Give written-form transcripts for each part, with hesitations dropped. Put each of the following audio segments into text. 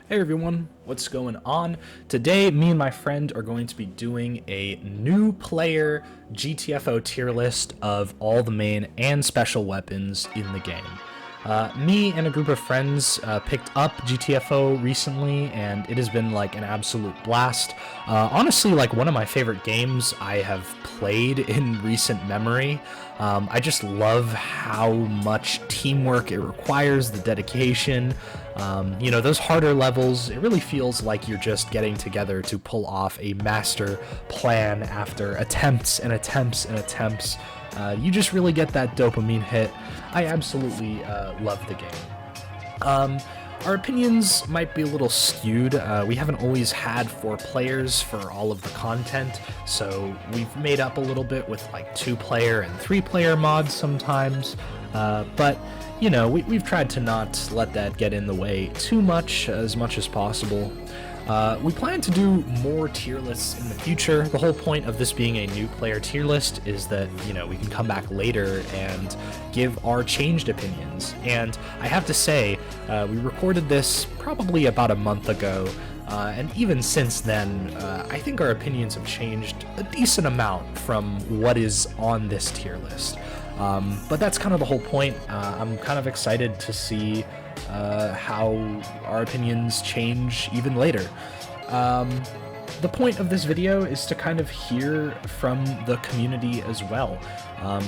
Hey everyone, what's going on? Today, me and my friend are going to be doing a new player GTFO tier list of all the main and special weapons in the game. Me and a group of friends picked up GTFO recently, and it has been like an absolute blast. Honestly, like one of my favorite games I have played in recent memory. I just love how much teamwork it requires, the dedication. Those harder levels, it really feels like you're just getting together to pull off a master plan after attempts and attempts and attempts. You just really get that dopamine hit. I absolutely love the game. Our opinions might be a little skewed. We haven't always had 4 players for all of the content, so we've made up a little bit with like 2-player and 3-player mods sometimes. But we've tried to not let that get in the way too much as possible. We plan to do more tier lists in the future. The whole point of this being a new player tier list is that, we can come back later and give our changed opinions. And I have to say, we recorded this probably about a month ago, and even since then, I think our opinions have changed a decent amount from what is on this tier list. But that's kind of the whole point. I'm kind of excited to see how our opinions change even later. The point of this video is to kind of hear from the community as well.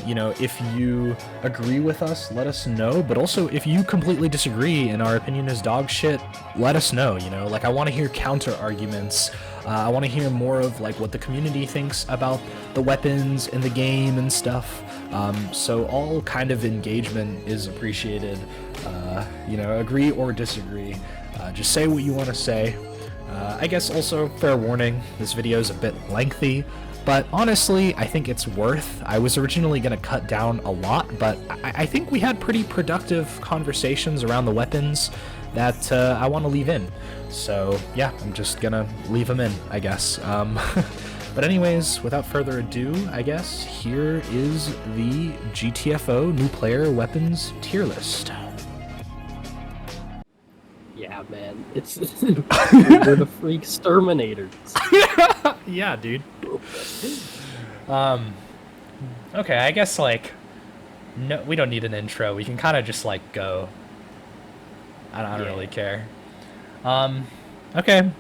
If you agree with us, let us know, but also if you completely disagree and our opinion is dog shit, let us know. I want to hear counter arguments. I want to hear more of like what the community thinks about the weapons in the game and stuff. So all kind of engagement is appreciated. Agree or disagree. Just say what you want to say. I guess also, fair warning, this video is a bit lengthy, but honestly, I think it's worth. I was originally going to cut down a lot, but I think we had pretty productive conversations around the weapons that I want to leave in. So yeah, I'm just going to leave them in, I guess. But anyways, without further ado, I guess, here is the GTFO new player weapons tier list. Yeah, man, it's we're the freak exterminators. Yeah, dude. Okay, I guess no, we don't need an intro. We can kind of just go. I don't really care. Okay.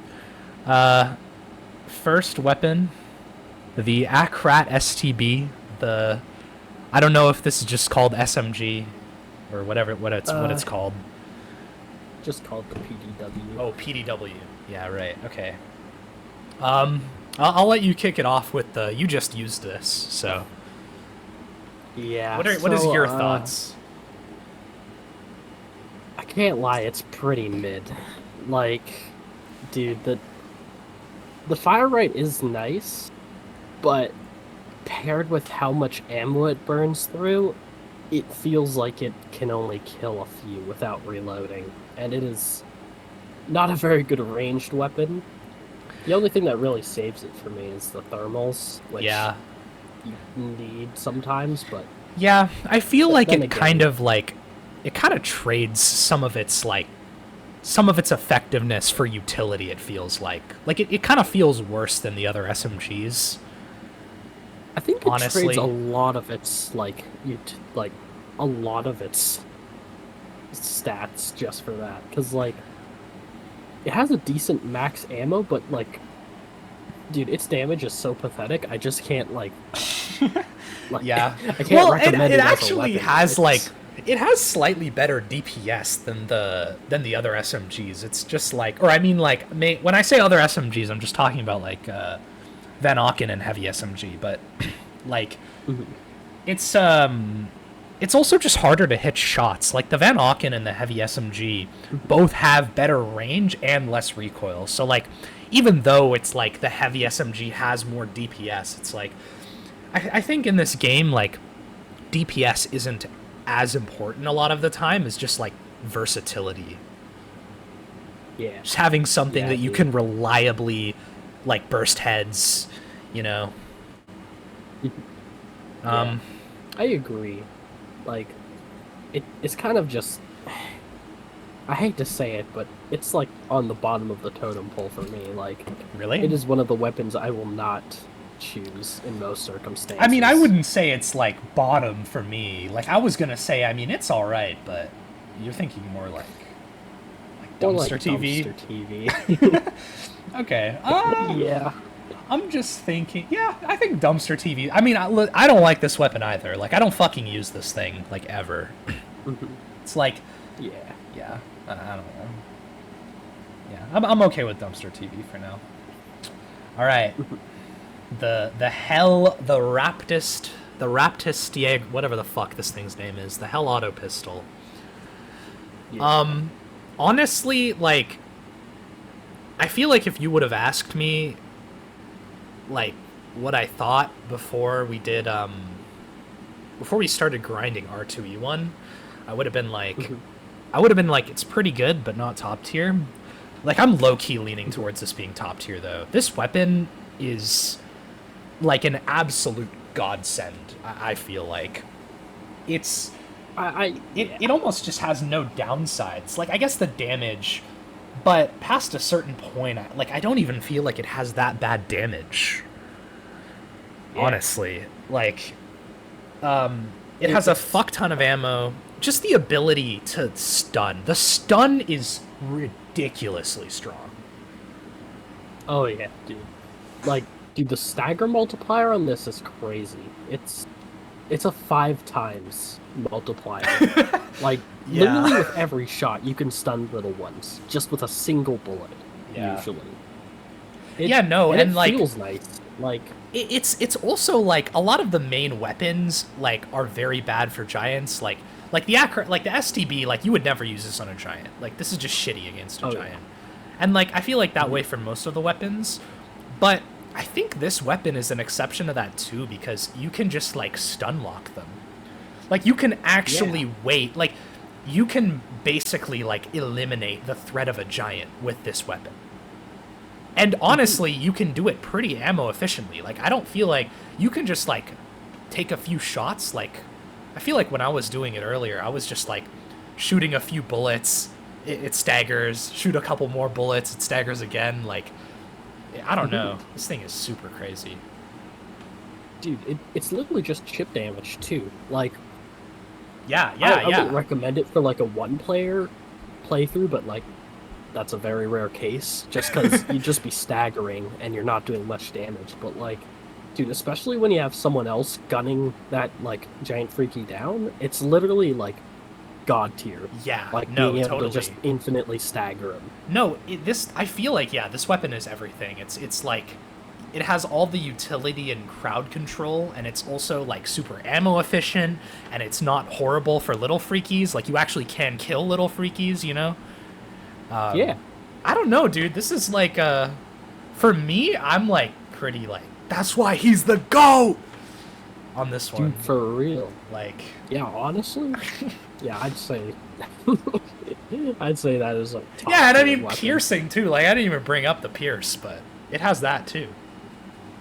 First weapon, the Akrat STB. I don't know if this is just called SMG or whatever what it's called. Just called the PDW. Oh, PDW. Yeah, right. Okay. I'll let you kick it off with you just used this, so. Yeah. What is your thoughts? I can't lie, it's pretty mid. Dude, the fire rate is nice, but paired with how much ammo it burns through, it feels like it can only kill a few without reloading, and it is not a very good ranged weapon. The only thing that really saves it for me is the thermals, which you need sometimes, but... Yeah, I feel like it kind of trades some of its effectiveness for utility, it feels like. It kind of feels worse than the other SMGs. I think it trades a lot of its a lot of its stats just for that, because it has a decent max ammo, but dude, its damage is so pathetic. I just can't yeah. I can't recommend it. It actually has it has slightly better DPS than the other SMGs. It's just when I say other SMGs, I'm just talking about Van Auken and heavy SMG, but it's also just harder to hit shots. The Van Auken and the heavy SMG both have better range and less recoil. So even though it's the heavy SMG has more DPS, it's I think in this game DPS isn't as important a lot of the time as just versatility. Yeah. Just having something that you can reliably burst heads, Yeah. I agree. It's kind of just, I hate to say it, but it's like on the bottom of the totem pole for me. Like, Really? it is one of the weapons I will not choose in most circumstances. I mean, I wouldn't say it's like bottom for me. Like, I was gonna say, I mean, it's all right, but you're thinking more like Or dumpster like TV. Dumpster TV. Okay. Yeah. I'm just thinking. Yeah, I think dumpster TV. I mean, I don't like this weapon either. Like, I don't fucking use this thing like ever. It's like, Yeah. yeah, I don't know. Yeah, I'm okay with dumpster TV for now. All right. The Raptist, whatever the fuck this thing's name is, the HEL Autopistol. Yeah. Honestly, like, I feel like if you would have asked me, like, what I thought before we started grinding R2E1, I would have been like, it's pretty good, but not top tier. Like, I'm low-key leaning towards this being top tier, though. This weapon is like an absolute godsend. I feel like it almost just has no downsides. Like, I guess the damage, but past a certain point, I don't even feel like it has that bad damage. Yeah. Honestly, like, it has a fuck ton of ammo. Just the ability to stun. The stun is ridiculously strong. Oh yeah, dude. Like, dude, the stagger multiplier on this is crazy. It's a 5 times multiplier. Like, Yeah. literally with every shot, you can stun little ones just with a single bullet. Yeah. Usually. And it like, feels nice. Like, it's also like a lot of the main weapons like are very bad for giants. Like the STB, like, you would never use this on a giant. Like, this is just shitty against a giant. Yeah. And like, I feel like that way for most of the weapons, but I think this weapon is an exception to that too, because you can just like stun lock them. Like, you can actually wait. Like, you can basically like eliminate the threat of a giant with this weapon. And honestly, you can do it pretty ammo efficiently. Like, I don't feel like you can just like take a few shots. Like, I feel like when I was doing it earlier, I was just like shooting a few bullets, it staggers, shoot a couple more bullets, it staggers again. Like, I don't know. This thing is super crazy. Dude, it's literally just chip damage too. Like, I wouldn't recommend it for like a one-player playthrough, but like, that's a very rare case, just because you'd just be staggering and you're not doing much damage. But like, dude, especially when you have someone else gunning that like giant freaky down, it's literally like god tier. Yeah, like no, being able totally. to just infinitely stagger him. No, I feel like, yeah, this weapon is everything. It's like, it has all the utility and crowd control, and it's also like super ammo efficient, and it's not horrible for little freakies. Like, you actually can kill little freakies, you know? Yeah. I don't know, dude. This is like, for me, I'm like pretty like, that's why he's the GOAT on this one. Dude, for real. Like, yeah, honestly, yeah, I'd say that is like top yeah, and I mean weapon. piercing too. Like, I didn't even bring up the pierce, but it has that too.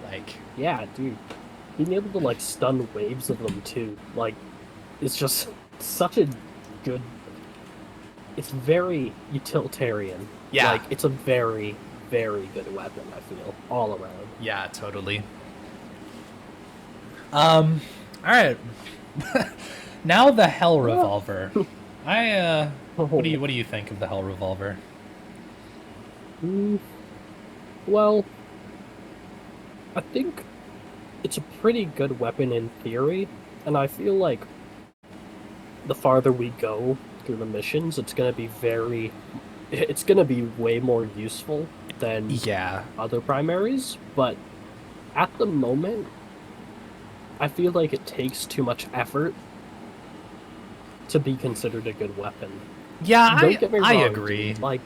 Like, yeah, dude, being able to like stun waves of them too, like, it's just such a good. It's very utilitarian. Yeah. Like, it's a very, very good weapon, I feel, all around. Yeah, totally. Alright. Now the HEL Revolver. What do you think of the HEL Revolver? Well, I think it's a pretty good weapon in theory, and I feel like the farther we go through the missions, it's gonna be way more useful than other primaries, but at the moment, I feel like it takes too much effort to be considered a good weapon. Yeah, Don't get me wrong, I agree. Dude. Like,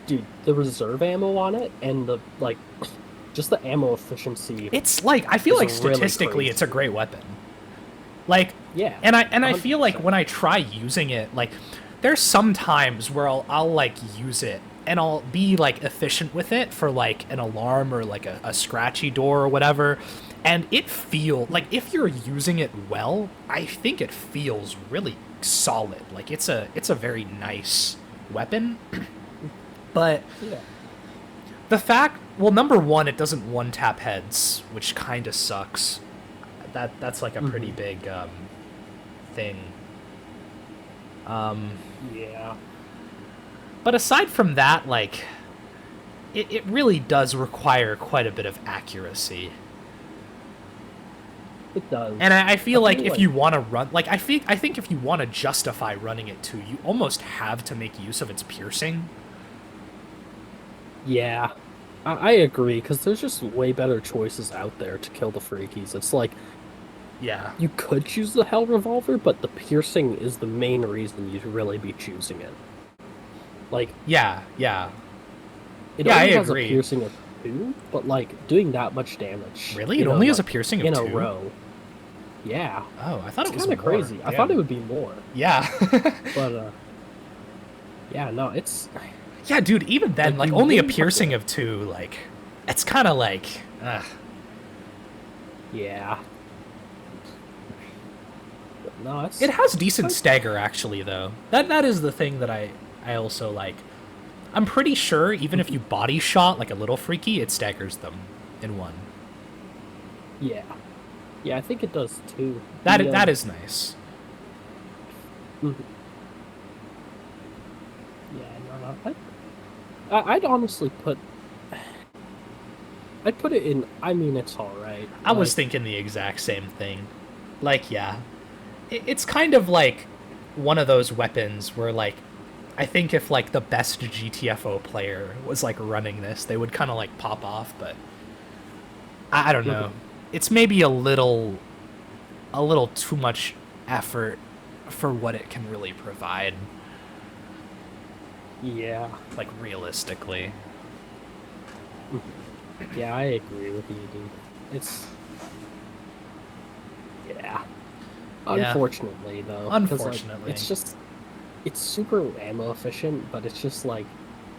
dude, the reserve ammo on it and the like, just the ammo efficiency. It's like, I feel like really statistically, crazy. it's a great weapon. Like, yeah, and I feel like when I try using it, like, there's some times where I'll like use it and I'll be like efficient with it for like an alarm or like a scratchy door or whatever, and it like, if you're using it well, I think it feels really solid. Like, it's a very nice weapon. But Yeah. the fact, well, number one, it doesn't one-tap heads, which kind of sucks. That's like a pretty big thing. Yeah. But aside from that, like, it really does require quite a bit of accuracy. It does. And I feel like if you want to run, like, I think if you want to justify running it too, you almost have to make use of its piercing. Yeah. I agree, because there's just way better choices out there to kill the freakies. It's like, Yeah. you could choose the HEL Revolver, but the piercing is the main reason you'd really be choosing it. Like, Yeah. it I only has agree. a piercing of 2, but like doing that much damage. Really? It only has a piercing of in 2? a row. Yeah. Oh, I thought it was kind of more. crazy. Damn. I thought it would be more. Yeah. But yeah, no, it's Yeah, dude, even then, like, you only a really have piercing to- of 2, like, it's kind of like, yeah. But no, it's It has decent stagger, actually, though. That is the thing that I also like. I'm pretty sure, even if you body shot, like, a little freaky, it staggers them in one. yeah. Yeah, I think it does too. That is nice. Mhm. Yeah, no. I'd honestly put. I'd put it in. I mean, it's all right. I was thinking the exact same thing. Like, yeah. It's kind of like one of those weapons where, like, I think if, like, the best GTFO player was, like, running this, they would kind of, like, pop off, but I don't know. It's maybe a little too much effort for what it can really provide, Yeah. like, realistically. Yeah, I agree with you, dude. It's. Yeah. Unfortunately, though. 'cause, like, Unfortunately. it's just. It's super ammo efficient, but it's just like.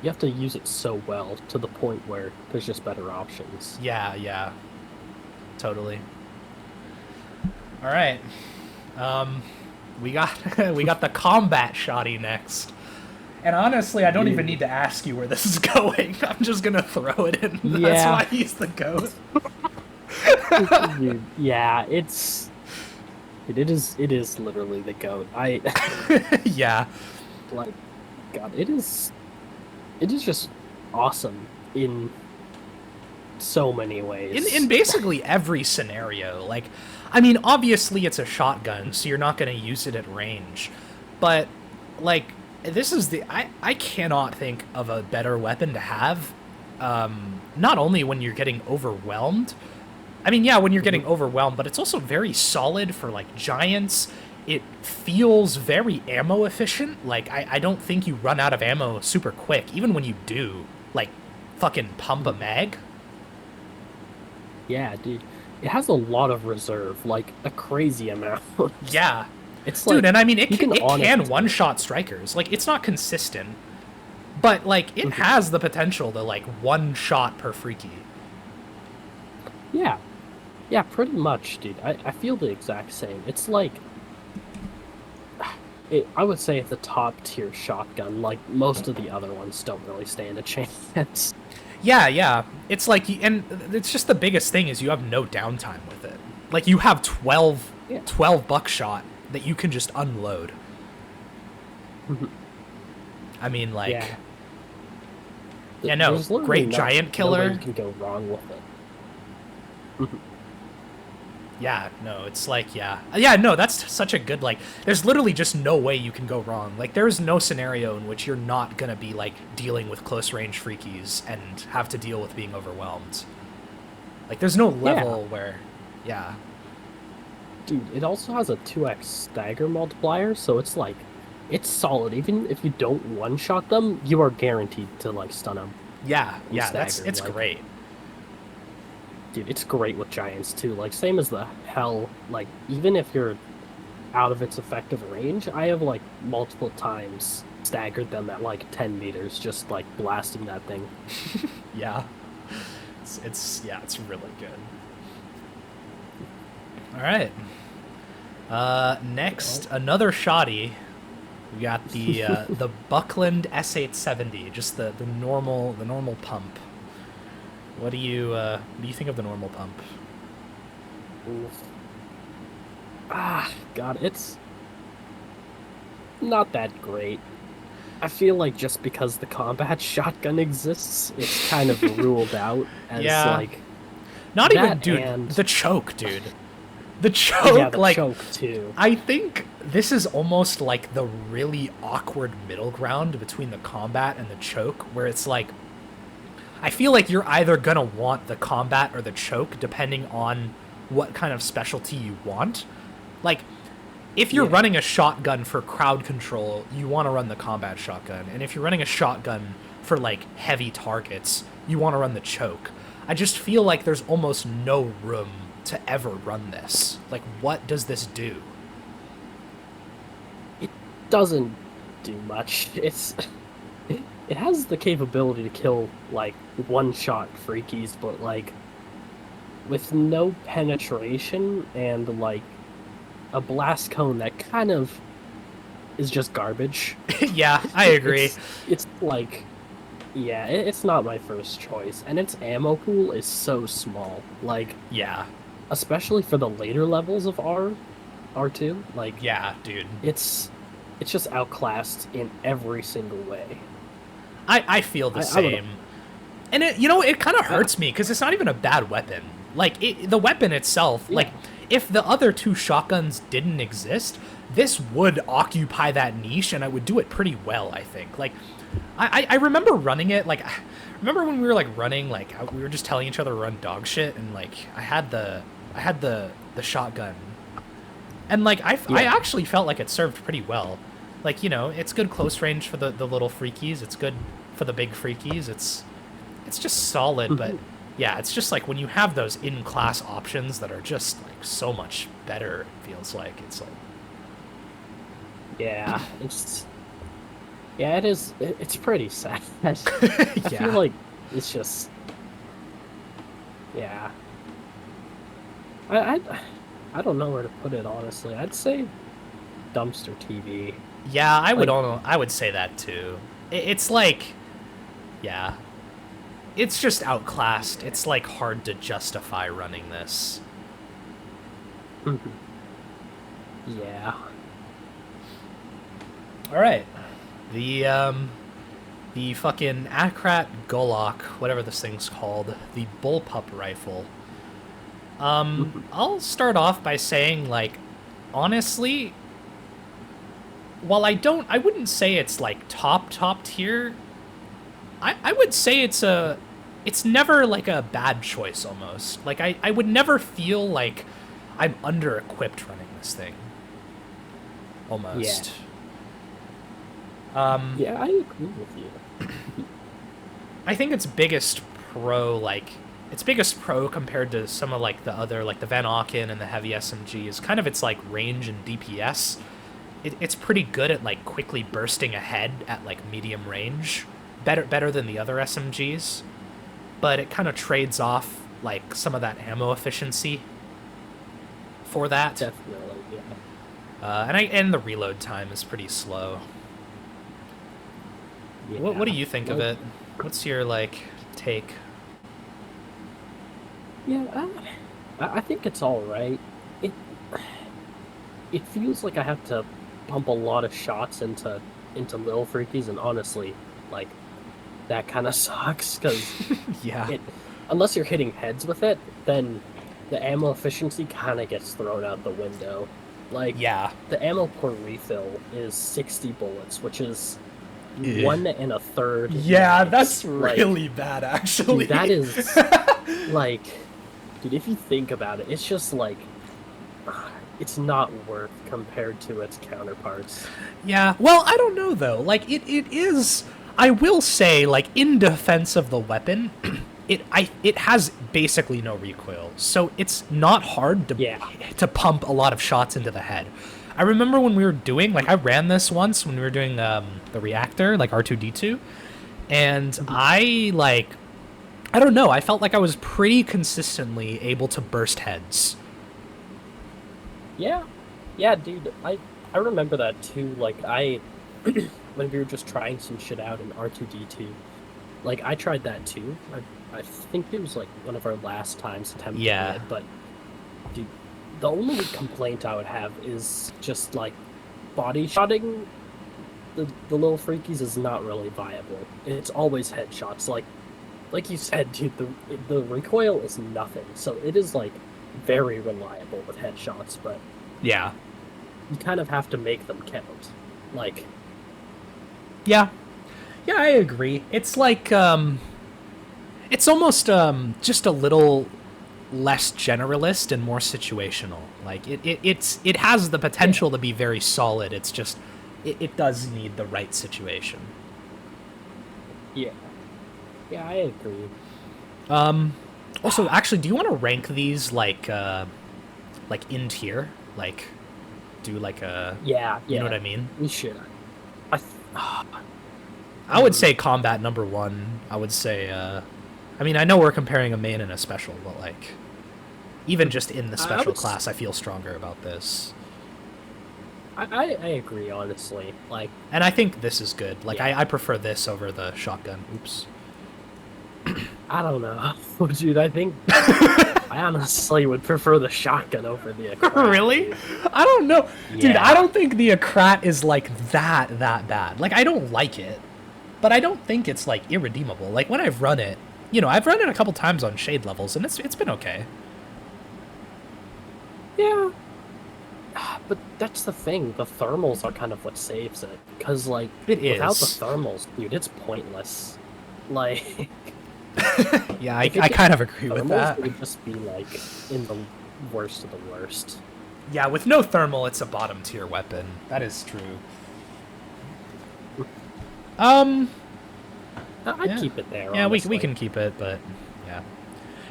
You have to use it so well to the point where there's just better options. Yeah. Totally. All right. We got we got the combat shotty next. And honestly, I don't even need to ask you where this is going. I'm just gonna throw it in. That's Yeah. why he's the goat. Dude, yeah, it's. It is literally the goat. Yeah. Like, God, it is just awesome in so many ways. In basically every scenario. Like, I mean, obviously it's a shotgun, so you're not going to use it at range. But, like, this is the... I cannot think of a better weapon to have. Not only when you're getting overwhelmed. I mean, yeah, when you're getting overwhelmed, but it's also very solid for, like, giants. It feels very ammo efficient. Like, I don't think you run out of ammo super quick. Even when you do, like, fucking pump a mag. Yeah, dude. It has a lot of reserve, like a crazy amount. Yeah. It's like, dude, and I mean, it you can honestly- one-shot strikers. Like, it's not consistent, but, like, it has the potential to, like, one-shot per freaky. Yeah. Yeah, pretty much, dude. I feel the exact same. It's like... I would say it's the top-tier shotgun. Like, most of the other ones don't really stand a chance. Yeah. It's like, and it's just the biggest thing is you have no downtime with it. Like, you have 12 buckshot that you can just unload. I mean, like... Yeah. Yeah, no, There's literally great giant no killer. way you can go wrong with it. Yeah, no, it's like, yeah, no, that's such a good, like, there's literally just no way you can go wrong. Like, there's no scenario in which you're not gonna be, like, dealing with close range freakies and have to deal with being overwhelmed. Like, there's no level where, yeah. Dude, it also has a 2x stagger multiplier, so it's like, it's solid. Even if you don't one-shot them, you are guaranteed to, like, stun them. Yeah, stagger, it's like- great. Dude, it's great with giants, too. Like, same as the HEL, like, even if you're out of its effective range, I have, like, multiple times staggered them at, like, 10 meters, just, like, blasting that thing. Yeah. It's really good. All right. Next, another shoddy. We got the Buckland S870, just the normal pump. What do you think of the normal pump? Oof. God, it's not that great. I feel like just because the combat shotgun exists, it's kind of ruled out as Yeah. like Not even, that dude. and The choke, dude. The choke, yeah, the like choke too. I think this is almost like the really awkward middle ground between the combat and the choke, where it's like I feel like you're either gonna want the combat or the choke, depending on what kind of specialty you want. Like, if you're Yeah. running a shotgun for crowd control, you want to run the combat shotgun, and if you're running a shotgun for like heavy targets, you want to run the choke. I just feel like there's almost no room to ever run this. Like, what does this do? It doesn't do much. It has the capability to kill like one-shot freakies, but like with no penetration and like a blast cone that kind of is just garbage. Yeah, I agree. It's like, yeah, it's not my first choice, and its ammo pool is so small. Like, Yeah, especially for the later levels of R2, like yeah, dude. it's just outclassed in every single way. I feel the I don't know. same. And it kind of hurts me because it's not even a bad weapon. Like, the weapon itself, Yeah. like, if the other two shotguns didn't exist, this would occupy that niche, and I would do it pretty well, I think. Like, I remember running it, like, remember when we were, like, running, like, we were just telling each other to run dog shit, and, like, I had the shotgun. And, like, I Yeah. actually felt like it served pretty well. Like, it's good close range for the little freakies. It's good for the big freakies. It's just solid, but yeah, it's just like when you have those in-class options that are just like so much better, it feels like. It's like Yeah, it is. It's pretty sad. I yeah. feel like it's just, yeah. I don't know where to put it, honestly. I'd say dumpster TV. Yeah, Like, I would say that too. It's like yeah. It's just outclassed. It's like hard to justify running this. yeah. All right. The fucking Akrat Golok, whatever this thing's called, the Bullpup Rifle. I'll start off by saying, like, honestly, while I wouldn't say it's like top tier. I would say it's never like a bad choice almost. Like I would never feel like I'm under equipped running this thing. Almost. Yeah, I agree with you. I think its biggest pro compared to some of like the other, like the Van Auken and the heavy SMG, is kind of its like range and DPS. It's pretty good at like quickly bursting ahead at like medium range, better than the other SMGs, but it kind of trades off like some of that ammo efficiency for that. Definitely, yeah. And the reload time is pretty slow. Yeah. What do you think of Like, it? What's your like take? Yeah, I think it's all right. It it feels like I have to pump a lot of shots into little freakies, and honestly, like that kind of sucks because Yeah. unless you're hitting heads with it, then the ammo efficiency kind of gets thrown out the window. Like, Yeah. the ammo per refill is 60 bullets, which is Ugh. 1 1/3. Yeah, max. that's Like, really bad, actually. dude, that is like, dude, if you think about it, it's just like it's not worth compared to its counterparts. Yeah, well, I don't know, though. Like, it is... I will say, like, in defense of the weapon, it has basically no recoil, so it's not hard to pump a lot of shots into the head. I remember when we were doing... Like, I ran this once when we were doing the reactor, like R2-D2, and I don't know, I felt like I was pretty consistently able to burst heads. Yeah, dude, I remember that too. Like, I when we were just trying some shit out in R2D2. Like, I tried that too. I think it was like one of our last times attempting it, but dude, the only complaint I would have is just like body shotting the little freakies is not really viable. It's always headshots. Like you said, dude, the recoil is nothing. So it is like very reliable with headshots, but yeah, you kind of have to make them count. Like, yeah, I agree. It's like it's almost just a little less generalist and more situational. Like it has the potential to be very solid. It's just it does need the right situation. Yeah, I agree. Also, actually, do you want to rank these like in tier? Like, do like a Yeah, you know what I mean? We should. I would say combat number 1. I would say I mean, I know we're comparing a main and a special, but like even just in the special class, I feel stronger about this. I agree, honestly. Like, and I think this is good. Like, I prefer this over the shotgun. Oops. I don't know, dude. I think I honestly would prefer the shotgun over the Akrat. Really? Dude. I don't know, dude. Yeah. I don't think the Akrat is like that bad. Like, I don't like it, but I don't think it's like irredeemable. Like when I've run it, you know, I've run it a couple times on shade levels, and it's been okay. Yeah. But that's the thing. The thermals are kind of what saves it. Because, like, without the thermals, dude, it's pointless. Like... yeah, I kind of agree with that. Thermals would just be, like, in the worst of the worst. Yeah, with no thermal, it's a bottom tier weapon. That is true. I'd keep it there, yeah, honestly. we can keep it, but... yeah.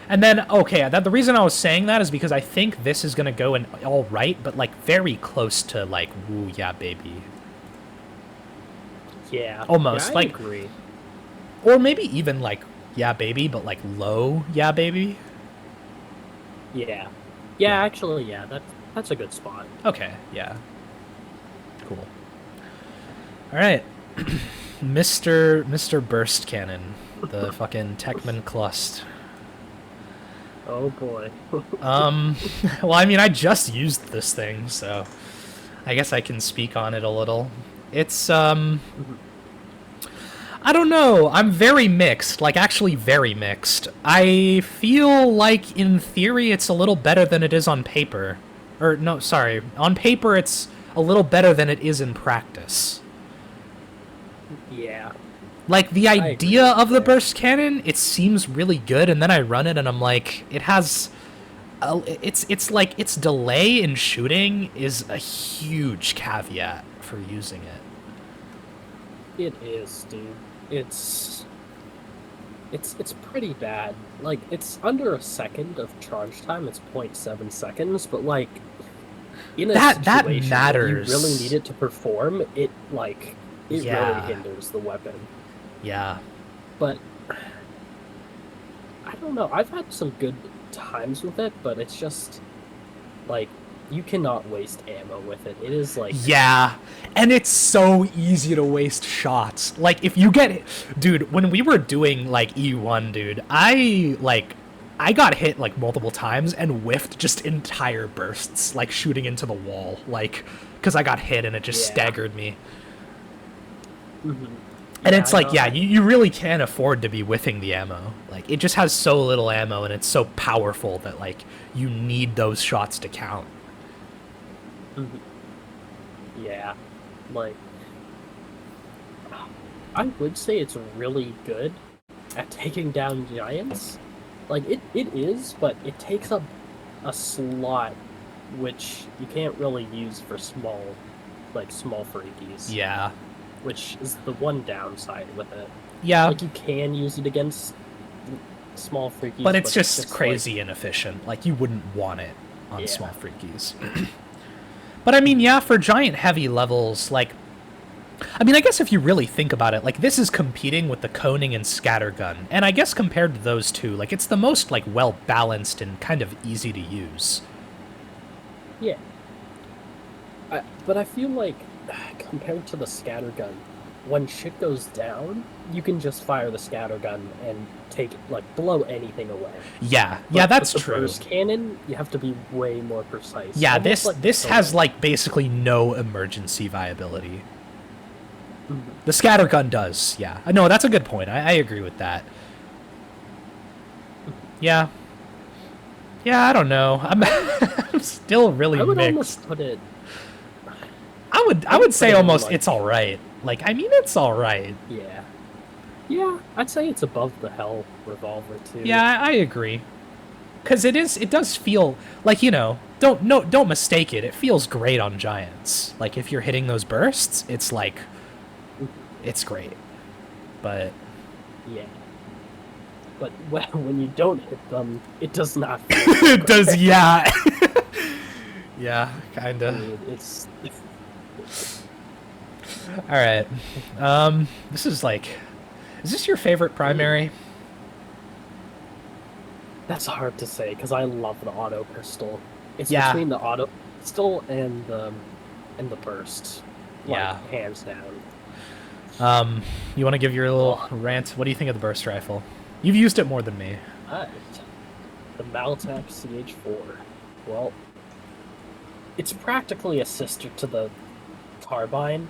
And then, okay, the reason I was saying that is because I think this is going to go in all right, but, like, very close to, like, woo, yeah, baby. Yeah. Almost. Yeah, I like, agree. Or maybe even, like, yeah, baby, but, like, low, yeah, baby. Yeah. Yeah, actually, yeah, that's a good spot. Okay, yeah. Cool. All right. Mr. Burst Cannon. The fucking Techman Clust. Oh boy. Well, I mean, I just used this thing, so I guess I can speak on it a little. It's, I don't know. I'm very mixed, like, actually very mixed. I feel like, in theory, it's a little better than it is on paper. Or, no, sorry. On paper, it's a little better than it is in practice. Yeah. Like, the idea of the burst cannon, it seems really good, and then I run it and I'm like, it has... it's like, its delay in shooting is a huge caveat for using it. It is, dude. It's pretty bad. Like, it's under a second of charge time. It's 0.7 seconds, but, like, in a situation matters. where you really need it to perform, it, like... It really hinders the weapon. Yeah. But I don't know. I've had some good times with it, but it's just like you cannot waste ammo with it. It is like and it's so easy to waste shots. Like if you get dude, when we were doing like E1, dude, I got hit like multiple times and whiffed just entire bursts, like shooting into the wall, like because I got hit and it just staggered me. Mm-hmm. And it's like, you really can't afford to be whiffing the ammo. Like, it just has so little ammo, and it's so powerful that, like, you need those shots to count. Mm-hmm. Yeah. Like, I would say it's really good at taking down giants. Like, it is, but it takes up a slot, which you can't really use for small freakies. Yeah. Which is the one downside with it. Yeah. Like, you can use it against small freakies. But it's just crazy like... inefficient. Like, you wouldn't want it on small freakies. But, I mean, yeah, for giant heavy levels, like... I mean, I guess if you really think about it, like, this is competing with the coning and scattergun. And I guess compared to those two, like, it's the most, like, well-balanced and kind of easy to use. Yeah. But I feel like compared to the scattergun, when shit goes down, you can just fire the scattergun and blow anything away. Yeah, But that's with the true. burst cannon, you have to be way more precise. Yeah, Almost like this the has sword. like basically no emergency viability. Mhm. The scattergun does, yeah. No, that's a good point. I agree with that. Yeah. Yeah, I don't know. I'm still really I would mixed. almost put it. I would say put it in, almost like- it's all right. Like, I mean, it's all right. Yeah. Yeah, I'd say it's above the HEL Revolver too. Yeah, I agree. Cuz it does feel like, don't mistake it. It feels great on giants. Like if you're hitting those bursts, it's like it's great. But Yeah. But when you don't hit them, it does not. it does, yeah. Yeah, kind I of. mean, it's All right. This is this your favorite primary? that's hard to say because I love the auto pistol. It's Yeah. between the auto pistol and the burst. Like, Yeah. hands down. You want to give your little rant? What do you think of the burst rifle? You've used it more than me. Alright. The Maltac CH4. Well, it's practically a sister to the Carbine,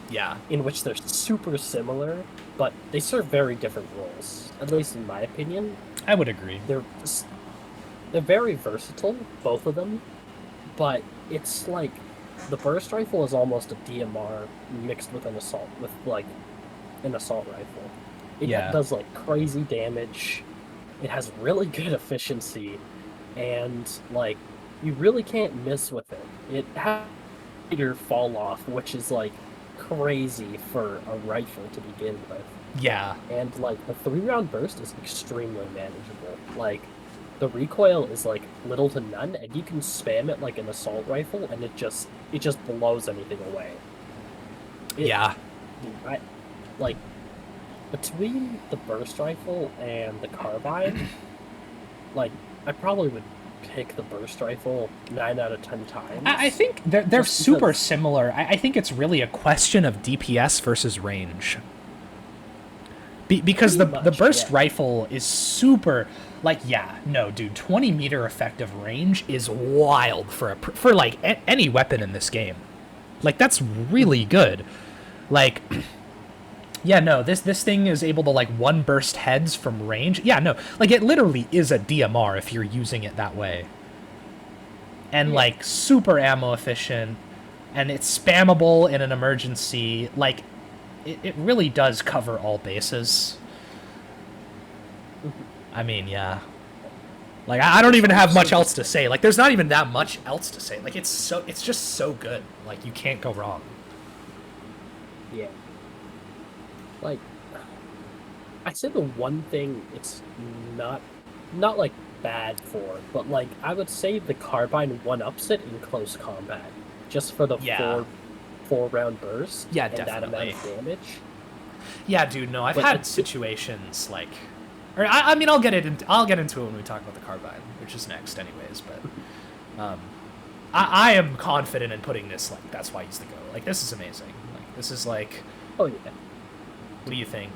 Yeah. in which they're super similar, but they serve very different roles. At least in my opinion. I would agree. They're very versatile, both of them, but it's like the burst rifle is almost a DMR mixed with an assault rifle. It Yeah. does like crazy damage. It has really good efficiency, and like you really can't miss with it. It has your fall off, which is like crazy for a rifle to begin with. Yeah. And like the 3-round burst is extremely manageable. Like the recoil is like little to none, and you can spam it like an assault rifle, and it just blows anything away. Yeah. Like between the burst rifle and the carbine, like I probably would pick the burst rifle 9 out of 10 times. I think they're Just super because- similar. I think it's really a question of DPS versus range. Because the Pretty much, burst yeah. rifle is super, like, yeah, no, dude, 20-meter effective range is wild for any weapon in this game. Like, that's really good. Like, yeah, no, this thing is able to like one burst heads from range. Yeah, no, like it literally is a DMR if you're using it that way. And Yeah. like super ammo efficient, and it's spammable in an emergency. Like, it really does cover all bases. I mean, yeah. Like, I don't even have much else to say. Like, there's not even that much else to say. Like, it's just so good. Like, you can't go wrong. Yeah. Like, I'd say the one thing it's not like bad for, but like I would say the carbine one-ups it in close combat, just for the Yeah. four round burst. Yeah, and that amount definitely. of damage. Yeah, dude. No, I've But had it's- situations like, or I mean, I'll get into it when we talk about the carbine, which is next, anyways. But, I am confident in putting this. Like, that's why he's the go. Like, this is amazing. Like, this is like, Oh yeah. what do you think?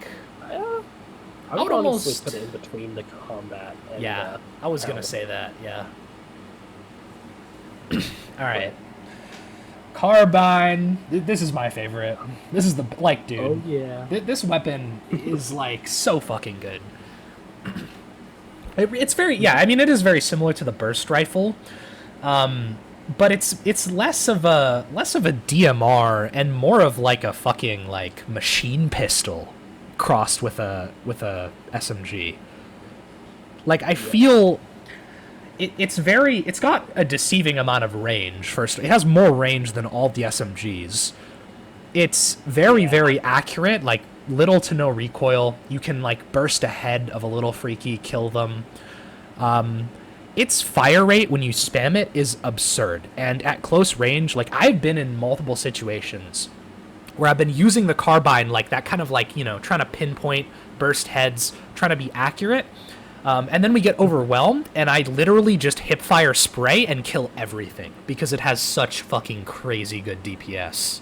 I would would honestly almost- put it in between the combat and Yeah, I was gonna power. say that. Yeah. All right. Carbine. This is my favorite. This is dude. Oh yeah. This weapon is like so fucking good. It's very, yeah. I mean, it is very similar to the burst rifle, but it's less of a DMR and more of like a fucking like machine pistol crossed with a SMG. Like, I feel it's got a deceiving amount of range. First, it has more range than all the SMGs. It's very accurate, like little to no recoil. You can like burst ahead of a little freaky, kill them. Its fire rate when you spam it is absurd, and at close range, like I've been in multiple situations where I've been using the carbine like that, kind of like, trying to pinpoint burst heads, trying to be accurate. And then we get overwhelmed, and I literally just hip fire spray and kill everything because it has such fucking crazy good DPS.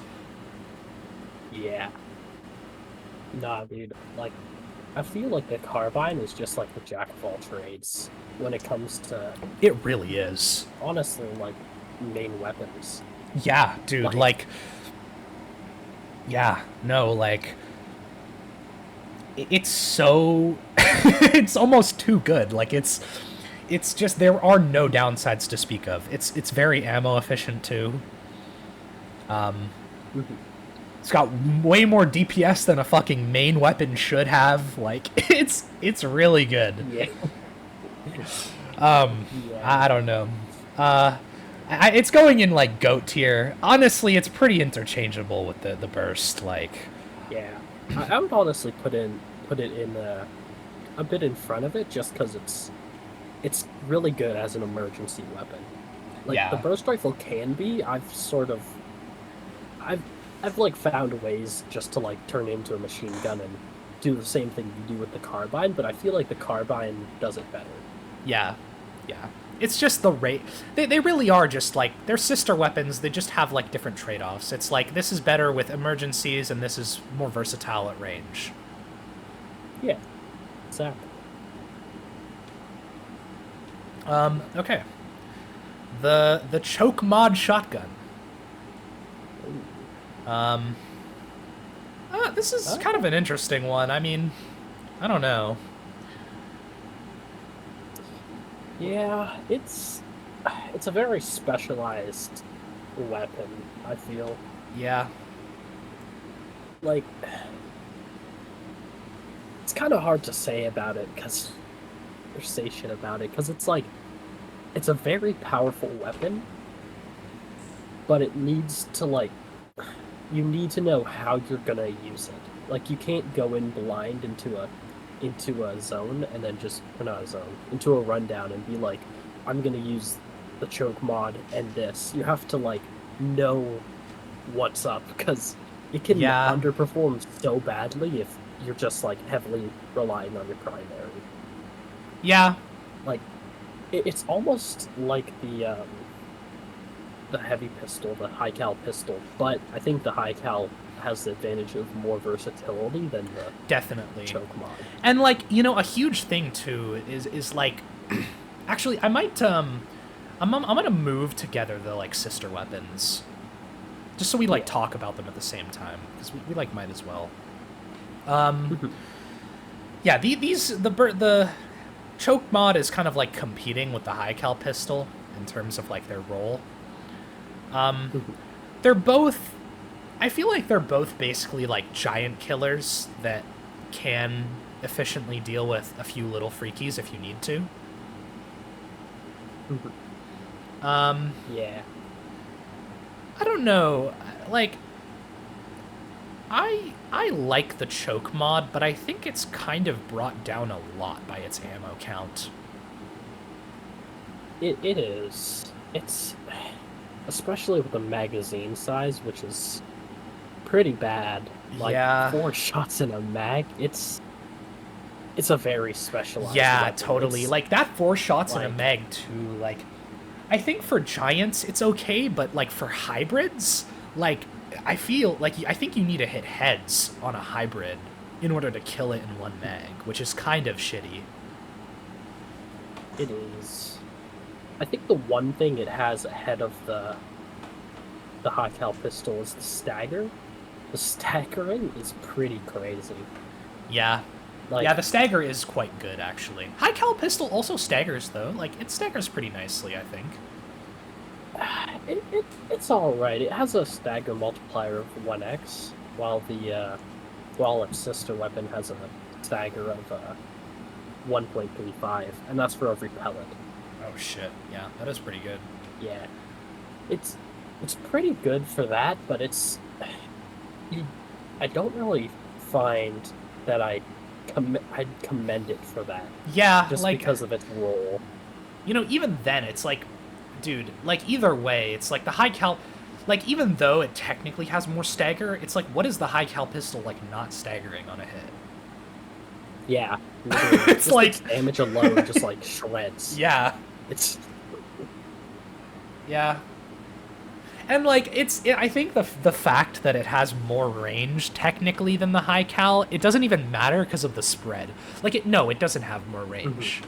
Yeah. Nah, dude. Like, I feel like the Carbine is just like the jack of all trades when it comes to, It really is. honestly, like, main weapons. Yeah, dude, like yeah, no, like it's so it's almost too good. Like it's just there are no downsides to speak of. It's very ammo efficient too. Mhm. It's got way more DPS than a fucking main weapon should have. Like it's really good. Yeah. I Yeah. don't know. It's going in like goat tier. Honestly, it's pretty interchangeable with the burst. Like, Yeah. I would honestly put it in a bit in front of it just because it's really good as an emergency weapon. Like the yeah, burst rifle can be. I've I've like found ways just to like turn into a machine gun and do the same thing you do with the carbine, but I feel like the carbine does it better. yeah, yeah. It's just the rate. They really are just like they're sister weapons. They just have like different trade offs. It's like this is better with emergencies, and this is more versatile at range. Yeah, exactly. Okay. The choke mod shotgun. This is kind of an interesting one. I mean, I don't know. Yeah, it's a very specialized weapon, I feel. Yeah, Like it's kind of hard to say about it or say shit about it because it's like it's a very powerful weapon, but it needs to like you need to know how you're gonna use it. Like you can't go in blind into a zone and then just or not a zone into a rundown and be like, I'm gonna use the choke mod and this. You have to like know what's up because it can yeah, underperform so badly if you're just like heavily relying on your primary. yeah, Like it's almost like the heavy pistol, the high cal pistol, but I think the high cal has the advantage of more versatility than the definitely. choke mod. And like a huge thing too is like, actually, I might I'm gonna move together the like sister weapons, just so we like talk about them at the same time because we like might as well. Yeah, the choke mod is kind of like competing with the high cal pistol in terms of like their role. They're both. I feel like they're both basically like giant killers that can efficiently deal with a few little freakies if you need to. Yeah. I don't know. Like, I like the choke mod, but I think it's kind of brought down a lot by its ammo count. It is. It's especially with the magazine size, which is pretty bad. Like Yeah. 4 shots in a mag, it's a very specialized Yeah, weapon. totally. It's, Like that 4 shots in a like- meg too. Like, I think for giants it's okay, but like for hybrids, like I think you need to hit heads on a hybrid in order to kill it in one mag, which is kind of shitty. It is. I think the one thing it has ahead of the high cal pistol is the stagger. The staggering is pretty crazy. Yeah. Like, Yeah, the stagger is quite good actually. High cal pistol also staggers though. Like it staggers pretty nicely, I think. it's all right. It has a stagger multiplier of 1x, while its sister weapon has a stagger of 1.35, and that's for every pellet. Oh shit. Yeah, that is pretty good. Yeah, it's pretty good for that, but I don't really find that I'd commend it for that. Yeah, Just like because of its role. even then it's like, dude, like either way, it's like the high cal, like even though it technically has more stagger, it's like what is the high cal pistol like not staggering on a hit? Yeah, It's just like its damage alone just like shreds. Yeah, It's yeah. And like I think the fact that it has more range technically than the high cal, it doesn't even matter because of the spread. Like it doesn't have more range.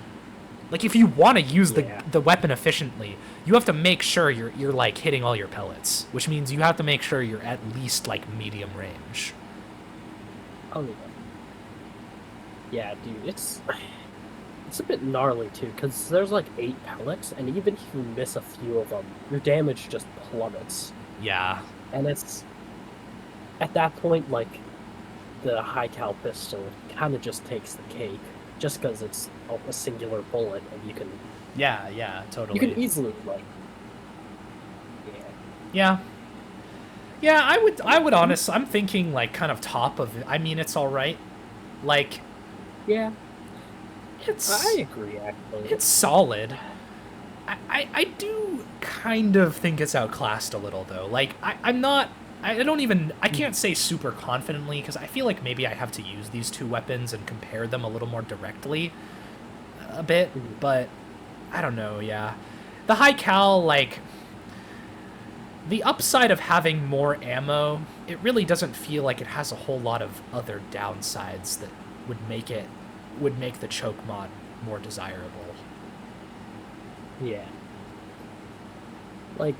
Like if you want to use the weapon efficiently, you have to make sure you're like hitting all your pellets, which means you have to make sure you're at least like medium range. Oh yeah, dude, it's a bit gnarly too, because there's like 8 pellets, and even if you miss a few of them, your damage just plummets. Yeah. And it's at that point like the high cal pistol kind of just takes the cake, just because it's a singular bullet, and you can. Yeah, totally. You can easily like. Yeah. Yeah, I would honestly, I'm thinking like kind of top of it. I mean, it's all right. Like. Yeah. I agree, actually. It's solid. I do kind of think it's outclassed a little, though. Like, I can't say super confidently, because I feel like maybe I have to use these two weapons and compare them a little more directly a bit, but I don't know, yeah. The high cal, like, the upside of having more ammo, it really doesn't feel like it has a whole lot of other downsides that would make the choke mod more desirable. Yeah. Like,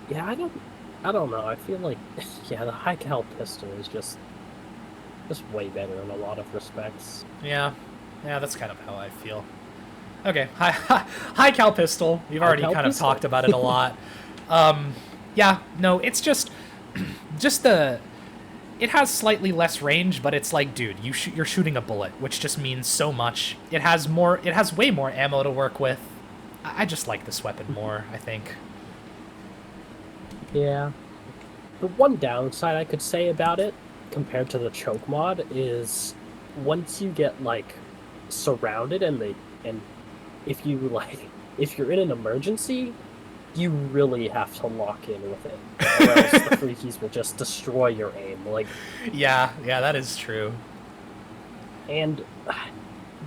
yeah, I don't know. I feel like, yeah, the high cal pistol is just way better in a lot of respects. Yeah, that's kind of how I feel. Okay, high cal pistol. We've already kind of talked about it a lot. Yeah, no, it's just it has slightly less range, but it's like, dude, you're shooting a bullet, which just means so much. It has way more ammo to work with. I just like this weapon more, I think. Yeah. The one downside I could say about it, compared to the choke mod, is once you get like surrounded and if you're in an emergency, you really have to lock in with it, or else the freakies will just destroy your aim. Like, yeah, that is true. And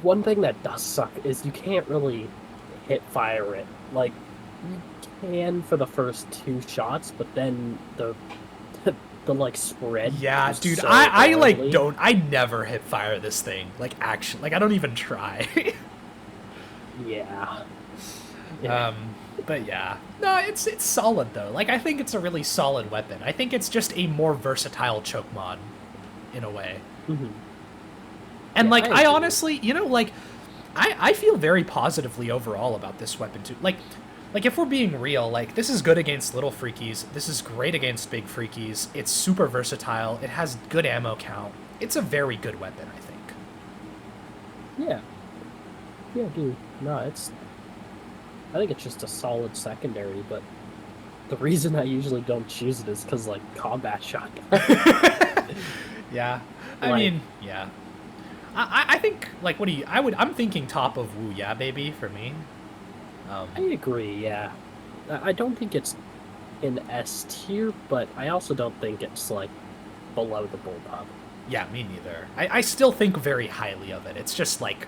one thing that does suck is you can't really hit fire it. Like, you can for the first 2 shots, but then the like spread. Yeah, dude, so I never hit fire this thing. Like, actually, like I don't even try. Yeah. But yeah. No, it's solid, though. Like, I think it's a really solid weapon. I think it's just a more versatile choke mod, in a way. Mm-hmm. And, yeah, like, I honestly, like, I feel very positively overall about this weapon, too. Like, if we're being real, like, this is good against little freakies. This is great against big freakies. It's super versatile. It has good ammo count. It's a very good weapon, I think. Yeah. Yeah, dude. No, I think it's just a solid secondary, but the reason I usually don't choose it is because, like, combat shotgun. Yeah. I mean, yeah. I think, like, I'm thinking top of Woo Yeah Baby for me. I agree, yeah. I don't think it's in S tier, but I also don't think it's, like, below the Bullpup. Yeah, me neither. I still think very highly of it. It's just, like,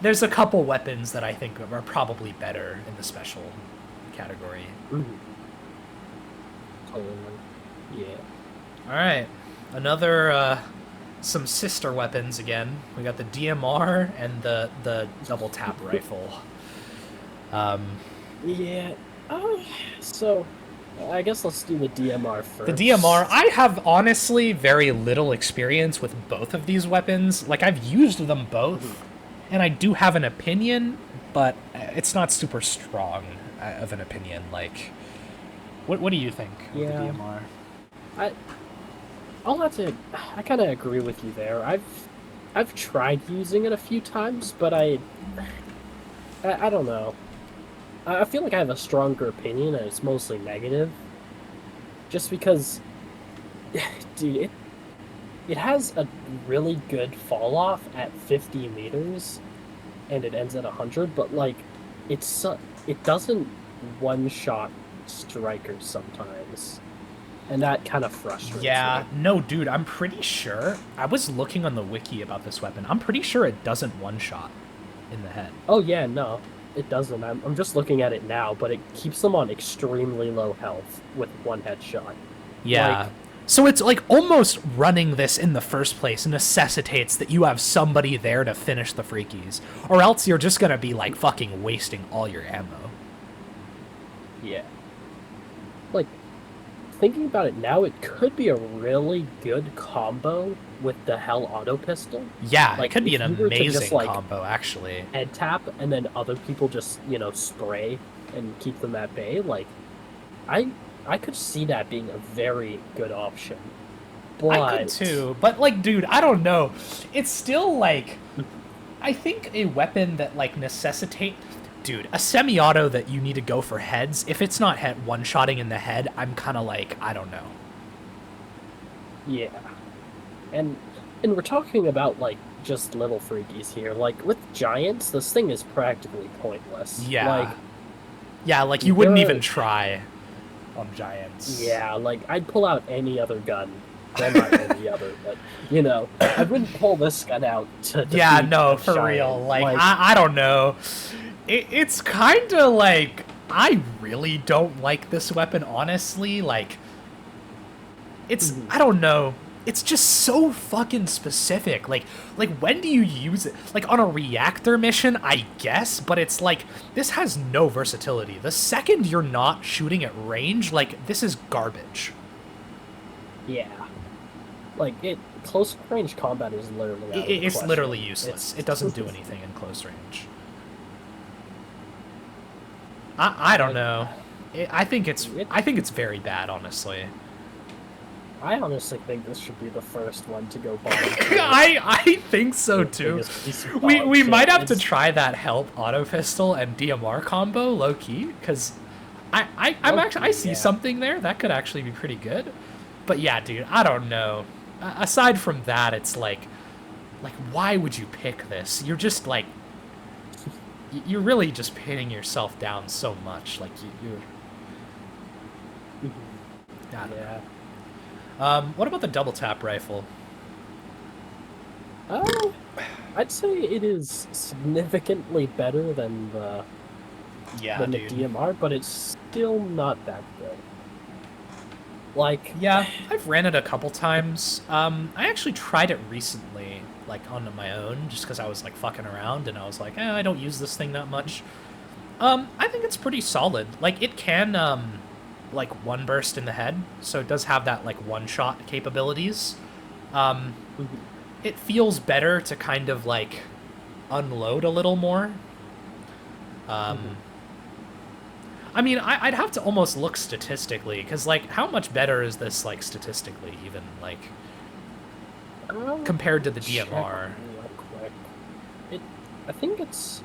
there's a couple weapons that I think are probably better in the special category. Mm-hmm. Yeah. Alright. Another, some sister weapons again. We got the DMR and the double tap rifle. Yeah. So, I guess let's do the DMR first. The DMR, I have honestly very little experience with both of these weapons. Like, I've used them both, and I do have an opinion, but it's not super strong of an opinion. Like, what do you think of the DMR? I kind of agree with you there. I've tried using it a few times, but I don't know. I feel like I have a stronger opinion, and it's mostly negative. Just because, dude, it has a really good fall off at 50 meters, and it ends at 100. But like, it doesn't one-shot strikers sometimes, and that kind of frustrates me. No, dude, I'm pretty sure. I was looking on the wiki about this weapon. I'm pretty sure it doesn't one-shot in the head. Oh yeah, no. it doesn't. I'm just looking at it now, but it keeps them on extremely low health with one headshot. Yeah. Like, So it's like almost running this in the first place necessitates that you have somebody there to finish the freakies, or else you're just gonna be like fucking wasting all your ammo. yeah. Like, thinking about it now, it could be a really good combo with the HEL Autopistol. Yeah, Like, it could be if an you were to amazing just, like, combo, actually. head tap, and then other people just, spray and keep them at bay. Like, I could see that being a very good option. But I could too, but like, dude, I don't know. It's still like, I think a weapon that like necessitate, dude, a semi-auto that you need to go for heads. If it's not head one-shotting in the head, I'm kind of like, I don't know. yeah, and we're talking about like just little freakies here. Like with giants, this thing is practically pointless. Yeah, Like, yeah, like you wouldn't you're- even try on giants. yeah, like I'd pull out any other gun. Well, not any other, but I wouldn't pull this gun out to Yeah, defeat no, a for giant. real. Like, I don't know. It's kind of like, I really don't like this weapon, honestly. Like, it's, I don't know. It's just so fucking specific. Like when do you use it? Like on a reactor mission, I guess, but it's like this has no versatility. The second you're not shooting at range, like this is garbage. Yeah. Like close range combat is literally out of the It's question. literally useless. It doesn't do anything in close range. I don't know. I think it's very bad, honestly. I honestly think this should be the first one to go bottom. I think so too. We might have to It's- try that HEL Autopistol and DMR combo low key, because I see yeah. something there that could actually be pretty good. But yeah, dude, I don't know. Aside from that, it's like why would you pick this? You're just like you're really just pinning yourself down so much. Like you're. I don't know. Yeah. What about the double tap rifle? I'd say it is significantly better than the Dude. DMR, but it's still not that good. Like, Yeah, I've ran it a couple times. I actually tried it recently, like on my own, just because I was like fucking around, and I was like, I don't use this thing that much. I think it's pretty solid. Like it can, like one burst in the head, so it does have that like one shot capabilities. It feels better to kind of like unload a little more. I mean, I'd have to almost look statistically, because like how much better is this like statistically even like compared to the check DMR? real quick. I think it's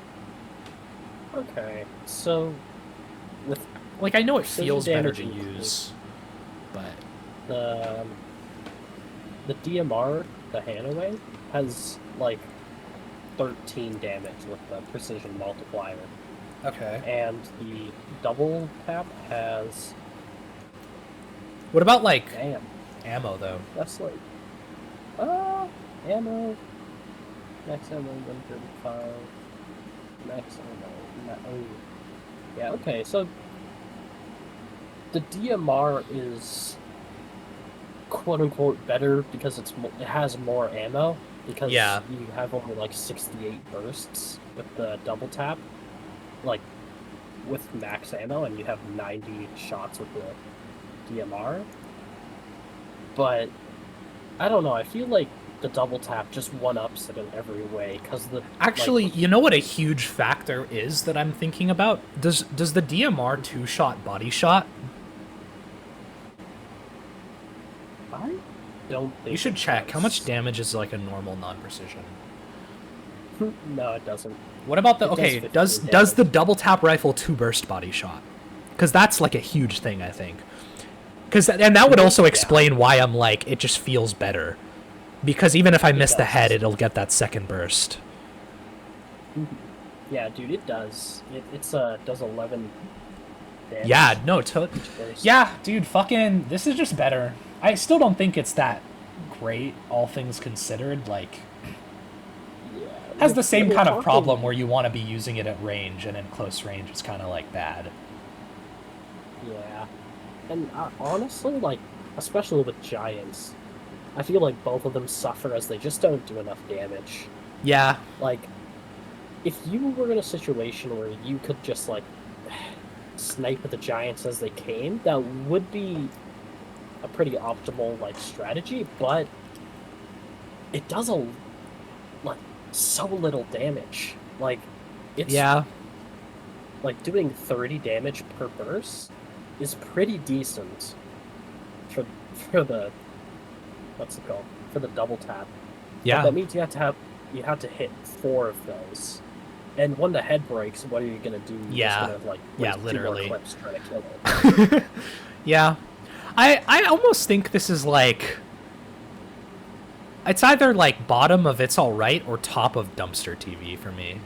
okay. So with Like I know it precision feels better damage to increase. use, but the DMR, the Hanaway, has like 13 damage with the precision multiplier, okay. and the double tap has What about like damn. ammo though? That's like ammo. Max ammo 135. Max ammo. Oh, yeah. Okay, so the DMR is quote unquote better because it has more ammo, because Yeah. you have only like 68 bursts with the double tap, like with max ammo, and you have 90 shots with the DMR. But I don't know, I feel like the double tap just one-ups it in every way, because Actually, you know what a huge factor is that I'm thinking about? Does the DMR two-shot body shot? I don't think You should it check. How much does. damage is like a normal non-precision? No, it doesn't. What about the It does okay? 15 Does the damage. double tap rifle two burst body shot? Because that's like a huge thing, I think. And that would also Yeah. explain why I'm like it just feels better. Because even if I miss the does. head, it'll get that second burst. Yeah, dude, it does. It's does 11 damage. Yeah, no, each burst. yeah, dude, fucking, this is just better. I still don't think it's that great, all things considered. Like, Yeah, Has the same we're kind of talking- problem where you want to be using it at range, and in close range it's kind of like bad. Yeah, and honestly, like, especially with giants, I feel like both of them suffer as they just don't do enough damage. Yeah. Like, if you were in a situation where you could just, like, snipe at the giants as they came, that would be a pretty optimal, like, strategy, but it does like, so little damage. Like, it's... Yeah. Like, doing 30 damage per burst is pretty decent for the... What's it called? For the double tap. Yeah. But that means you have to hit 4 of those. And when the head breaks, what are you gonna do? You're just gonna, like, waste 2 more literally. clips trying to kill it. Yeah. I almost think this is like... It's either like bottom of It's Alright or top of Dumpster TV for me.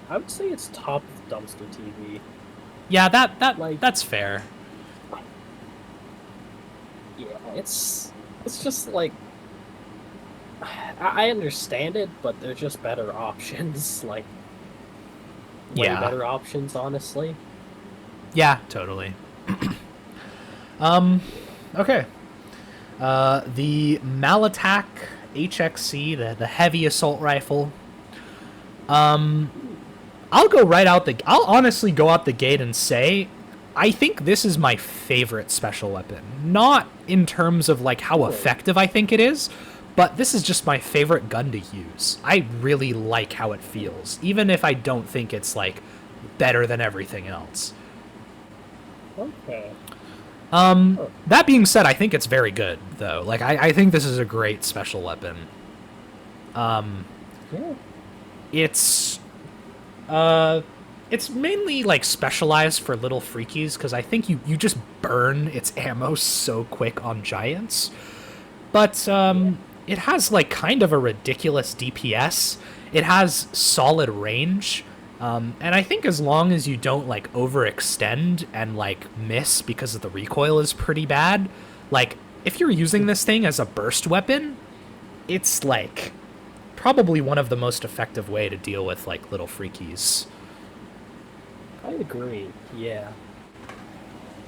I would say it's top of Dumpster TV. Yeah, Like- that's fair. Yeah, it's just like... I understand it, but there's just better options. Like, way Yeah. better options, honestly. Yeah, totally. Okay. The Malattack HXC, the heavy assault rifle. I'll honestly go out the gate and say, I think this is my favorite special weapon. Not in terms of like how effective I think it is, but this is just my favorite gun to use. I really like how it feels, even if I don't think it's like better than everything else. Okay. That being said, I think it's very good, though. Like, I think this is a great special weapon. Yeah. It's mainly, like, specialized for little freakies, because I think you just burn its ammo so quick on giants. But, it has, like, kind of a ridiculous DPS. It has solid range. And I think as long as you don't, like, overextend and, like, miss because of the recoil is pretty bad, like, if you're using this thing as a burst weapon, it's, like, probably one of the most effective way to deal with, like, little freakies. I agree. Yeah.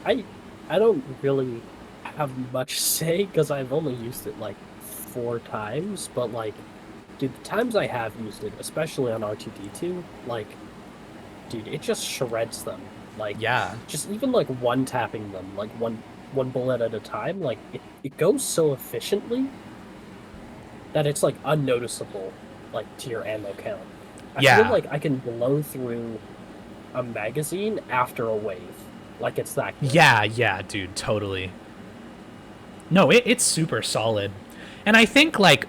I don't really have much say because I've only used it like 4 times, but like, dude, the times I have used it, especially on R2D2, like, dude, it just shreds them. Like, Yeah. just even like one tapping them, like one bullet at a time, like it goes so efficiently that it's like unnoticeable, like to your ammo count. I Yeah. feel like I can blow through a magazine after a wave. Like, it's that good. Yeah, dude, totally. No, it's super solid. And I think, like,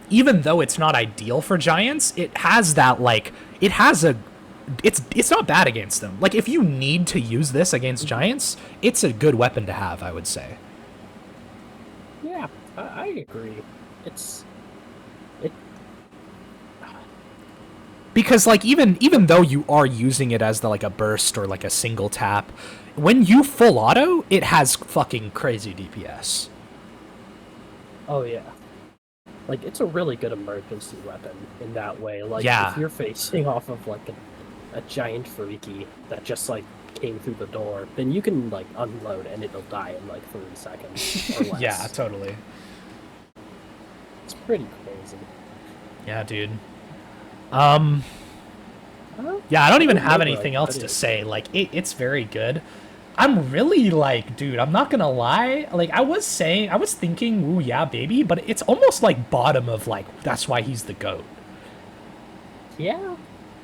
even though it's not ideal for giants, it has that, like, it's not bad against them. Like, if you need to use this against giants, it's a good weapon to have, I would say. Yeah, I agree. Because, like, even though you are using it as like a burst or like a single tap, when you full auto, it has fucking crazy DPS. Oh, yeah. Like, it's a really good emergency weapon in that way. Like, Yeah. if you're facing off of, like, a giant freaky that just, like, came through the door, then you can, like, unload and it'll die in, like, 3 seconds or less. Yeah, totally. It's pretty crazy. Yeah, dude. Yeah, I don't even have anything else to say. Like, it's very good. I'm really, like, dude, I'm not gonna lie. Like, I was thinking, ooh, yeah, baby, but it's almost like bottom of, like, that's why he's the GOAT. Yeah.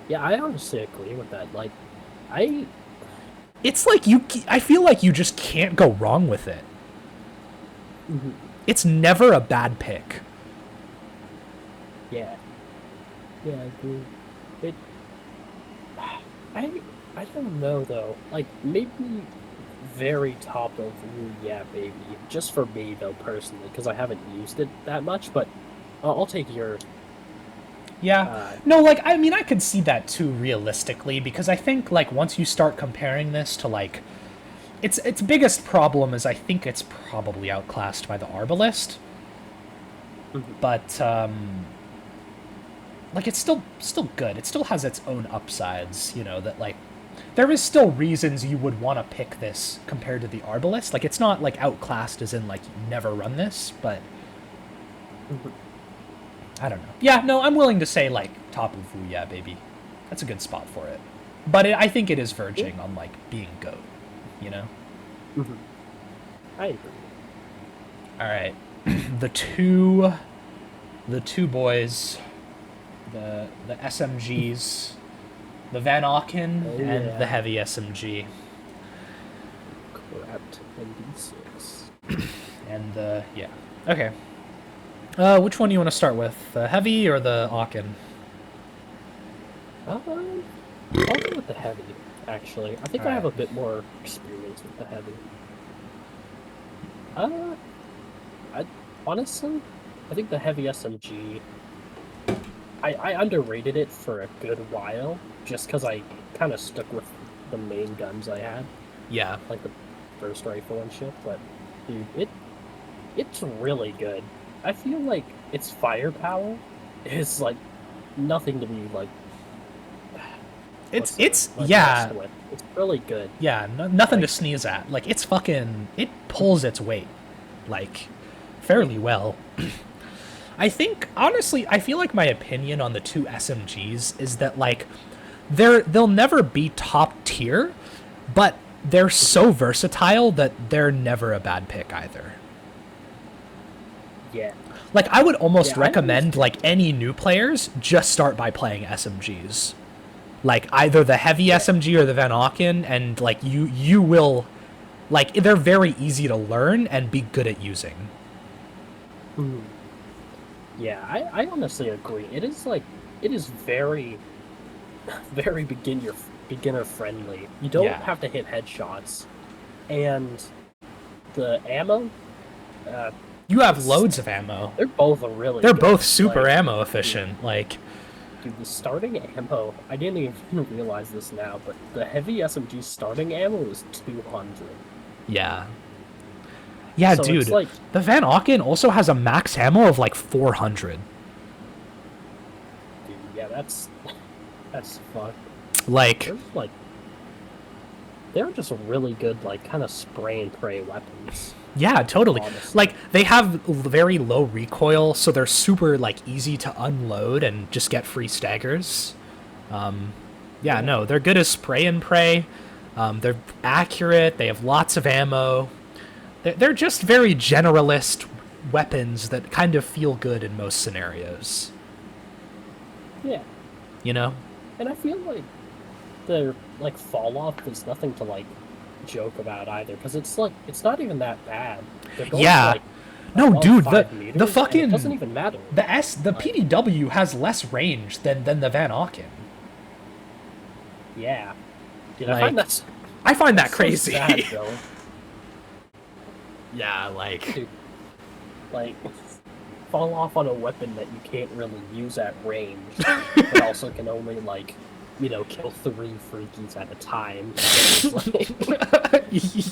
Yeah, I honestly agree with that. Like, It's like I feel like you just can't go wrong with it. Mhm. It's never a bad pick. Yeah. Yeah, I agree. I don't know, though. Like, maybe very top of Ooh Yeah Baby. Just for me, though, personally, because I haven't used it that much, but I'll take your... Yeah. No, like, I mean, I could see that too, realistically, because I think, like, once you start comparing this to, like... Its biggest problem is I think it's probably outclassed by the Arbalist. Mhm. But, like it's still good. It still has its own upsides, you know, that like there is still reasons you would want to pick this compared to the Arbalist. Like it's not like outclassed as in like you never run this, but I don't know. Yeah, no, I'm willing to say like top of Wu, yeah, baby. That's a good spot for it. But I think it is verging on like being GOAT, you know? I agree. All right. the two boys, the SMGs, the Van Auken and the heavy SMG. Correct. ND6. And the, yeah. Okay. Which one do you want to start with? The heavy or the Auken? I'll go with the heavy, actually. I think I have a bit more experience with the heavy. Honestly, I think the heavy SMG, I underrated it for a good while, just because I kind of stuck with the main guns I had. Yeah. Like the first rifle and shit, but dude, it's really good. I feel like its firepower is like nothing to be like. It's yeah. It's really good. Yeah, nothing to sneeze at. Like it pulls its weight, like fairly well. I think honestly, I feel like my opinion on the two SMGs is that like they'll never be top tier, but they're so versatile that they're never a bad pick either. Yeah. Like I would almost recommend like any new players just start by playing SMGs. Like either the heavy SMG or the Van Auken, and like you will, like they're very easy to learn and be good at using. Yeah, I honestly agree. It is very, very beginner friendly. You don't have to hit headshots, and the ammo. You have loads of ammo. They're both really. They're good. both super like, ammo efficient. Like. Dude, the starting ammo, I didn't even realize this now, but the heavy SMG starting ammo is 200. Yeah. Yeah, so dude, like, the Van Auken also has a max ammo of like 400. Dude, yeah, that's fucked. Like, they're just really good, like, kind of spray and pray weapons. Yeah, totally. Honestly. Like, they have very low recoil, so they're super, like, easy to unload and just get free staggers. Yeah, no, they're good as spray and pray. They're accurate. They have lots of ammo. They're just very generalist weapons that kind of feel good in most scenarios. Yeah. You know? And I feel like their, like, fall off is nothing to, like, joke about either, because it's not even that bad. Going yeah. No, dude, the fucking it doesn't even matter. The PDW has less range than the Van Auken. Yeah. Dude, like, I find that crazy. So sad, though. Yeah, like dude, like fall off on a weapon that you can't really use at range, but also can only like, you know, kill 3 freakies at a time. Like,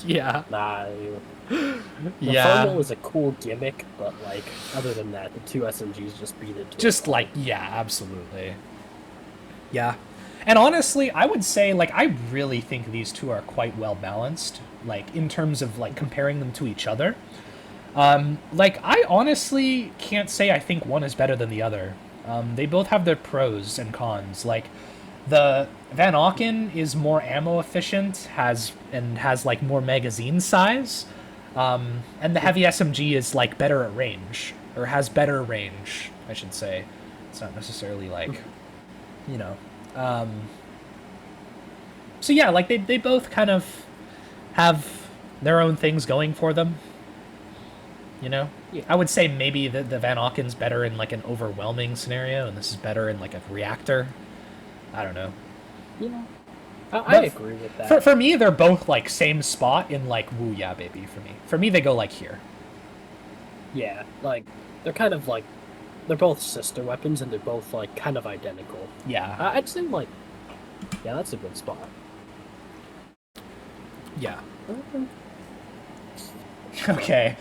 yeah. Nah. The Thermal is a cool gimmick, but like, other than that, the two SMGs just beat it. Just like, yeah, absolutely. Yeah. And honestly, I would say, like, I really think these two are quite well balanced, like, in terms of, like, comparing them to each other. Like, I honestly can't say I think one is better than the other. They both have their pros and cons. Like, the Van Auken is more ammo efficient, has like more magazine size, and the heavy SMG is like better at range, or has better range, I should say. It's not necessarily like, you know. So yeah, like they both kind of have their own things going for them. You know, yeah. I would say maybe the Van Auken's better in like an overwhelming scenario, and this is better in like a reactor. I don't know. Yeah, I agree with that. For me, they're both like same spot in like woo yeah baby. For me, they go like here. Yeah, like they're kind of like they're both sister weapons, and they're both like kind of identical. Yeah, I'd say like yeah, that's a good spot. Yeah. Okay.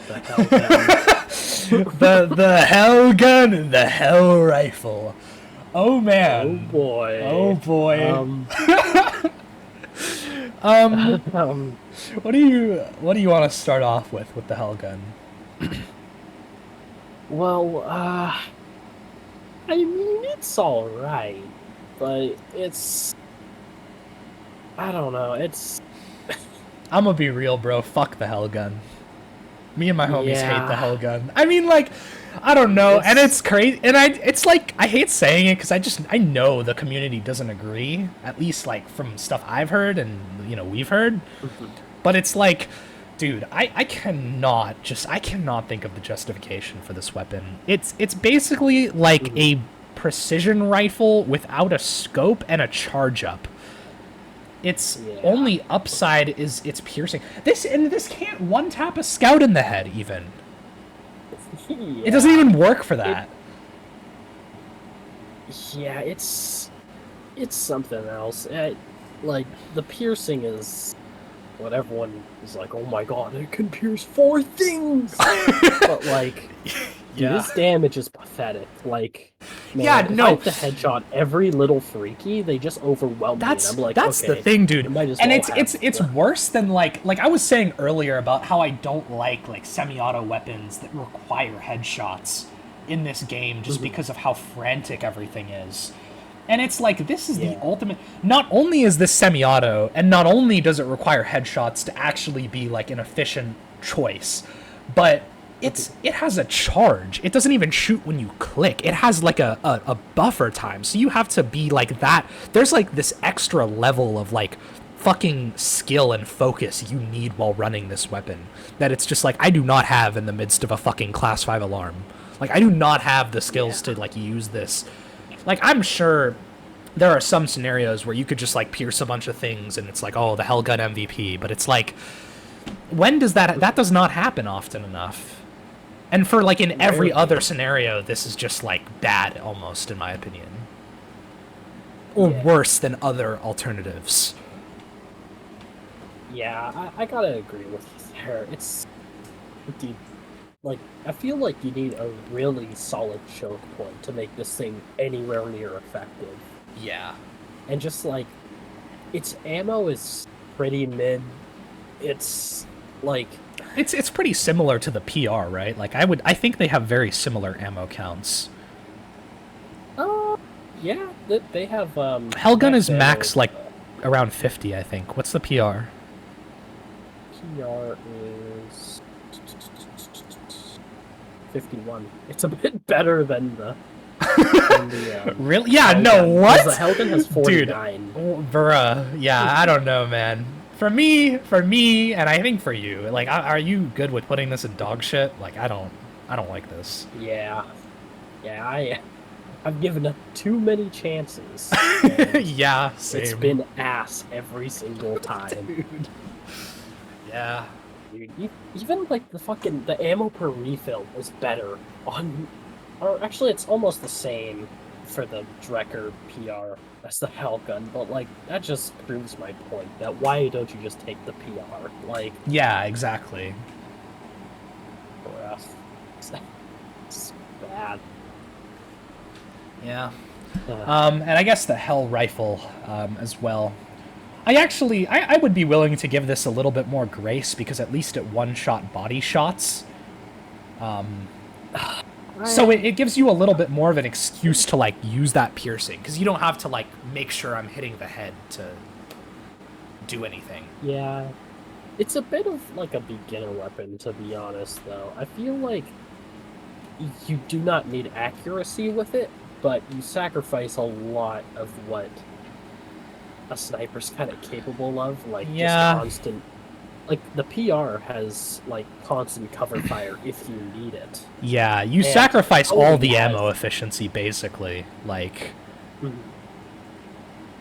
The HEL Gun and the HEL Rifle. Oh Oh man. boy. Oh boy. Um, What do you want to start off with the HEL Gun? well, I mean, it's all right, but I don't know, I'm gonna be real, bro. Fuck the HEL Gun. Me and my homies hate the yeah, HEL Gun. I mean, like, I don't know, and it's crazy, and it's like, I hate saying it because I know the community doesn't agree, at least like from stuff I've heard and we've heard, mhm, but it's like, dude, I cannot think of the justification for this weapon. It's basically like mhm, a precision rifle without a scope and a charge up. Its yeah, only upside is its piercing. This can't one tap a scout in the head even. It doesn't yeah, even work for it, that. yeah, it's something else. Like the piercing is what everyone is like. Oh my god, it can pierce four things. But like, dude, Yeah. this damage is pathetic. Like, Yeah, man, if I no. have to headshot every little freaky, they just overwhelm me, and I'm like, That's the okay, thing, I dude. might as And well it's have. worse than like I was saying earlier about how I don't like semi-auto weapons that require headshots in this game just Mhm. because of how frantic everything is. And it's like this is the Yeah. ultimate. Not only is this semi-auto, and not only does it require headshots to actually be like an efficient choice, but it has a charge. It doesn't even shoot when you click. It has like a buffer time. So you have to be like that. There's like this extra level of like fucking skill and focus you need while running this weapon that it's just like I do not have in the midst of a fucking class 5 alarm. Like I do not have the skills Yeah. to like use this. Like I'm sure there are some scenarios where you could just like pierce a bunch of things and it's like, oh, the HEL Gun MVP, but it's like when does that does not happen often enough. And for like in every Rarely. other scenario, this is just like bad almost in my opinion. Or Yeah. worse than other alternatives. Yeah, I gotta agree with you there. Dude, like, I feel like you need a really solid choke point to make this thing anywhere near effective. Yeah. And just like, its ammo is pretty mid. It's like, It's pretty similar to the PR, right? Like I think they have very similar ammo counts. uh, yeah, they have HEL Gun is ammo. max like around 50, I think. What's the PR? PR is 51. It's a bit better than the Really? Yeah, HEL no, Gun, 'cause what? the HEL Gun has Dude, 49. bruh, yeah, I don't know, man. For me, and I think for you, like, are you good with putting this in dog shit? Like, I don't like this. Yeah, yeah, I've given it too many chances, and Yeah, same. it's been ass every single time. Dude. Yeah. Dude, even like the ammo per refill is better on, or actually it's almost the same for the Drecker PR as the HEL Gun, but like that just proves my point that why don't you just take the PR? Like, Yeah, exactly. bruh, it's bad. Yeah. Uh, And I guess the HEL Rifle as well. I would be willing to give this a little bit more grace because at least it one-shot body shots. So it gives you a little bit more of an excuse to like use that piercing because you don't have to like make sure I'm hitting the head to do anything. Yeah, it's a bit of like a beginner weapon, to be honest, though. I feel like you do not need accuracy with it, but you sacrifice a lot of what a sniper's kind of capable of, like just Yeah. constant. Like the PR has like constant cover fire if you need it. Yeah, you And sacrifice how all it the has- ammo efficiency basically. Like, Mhm.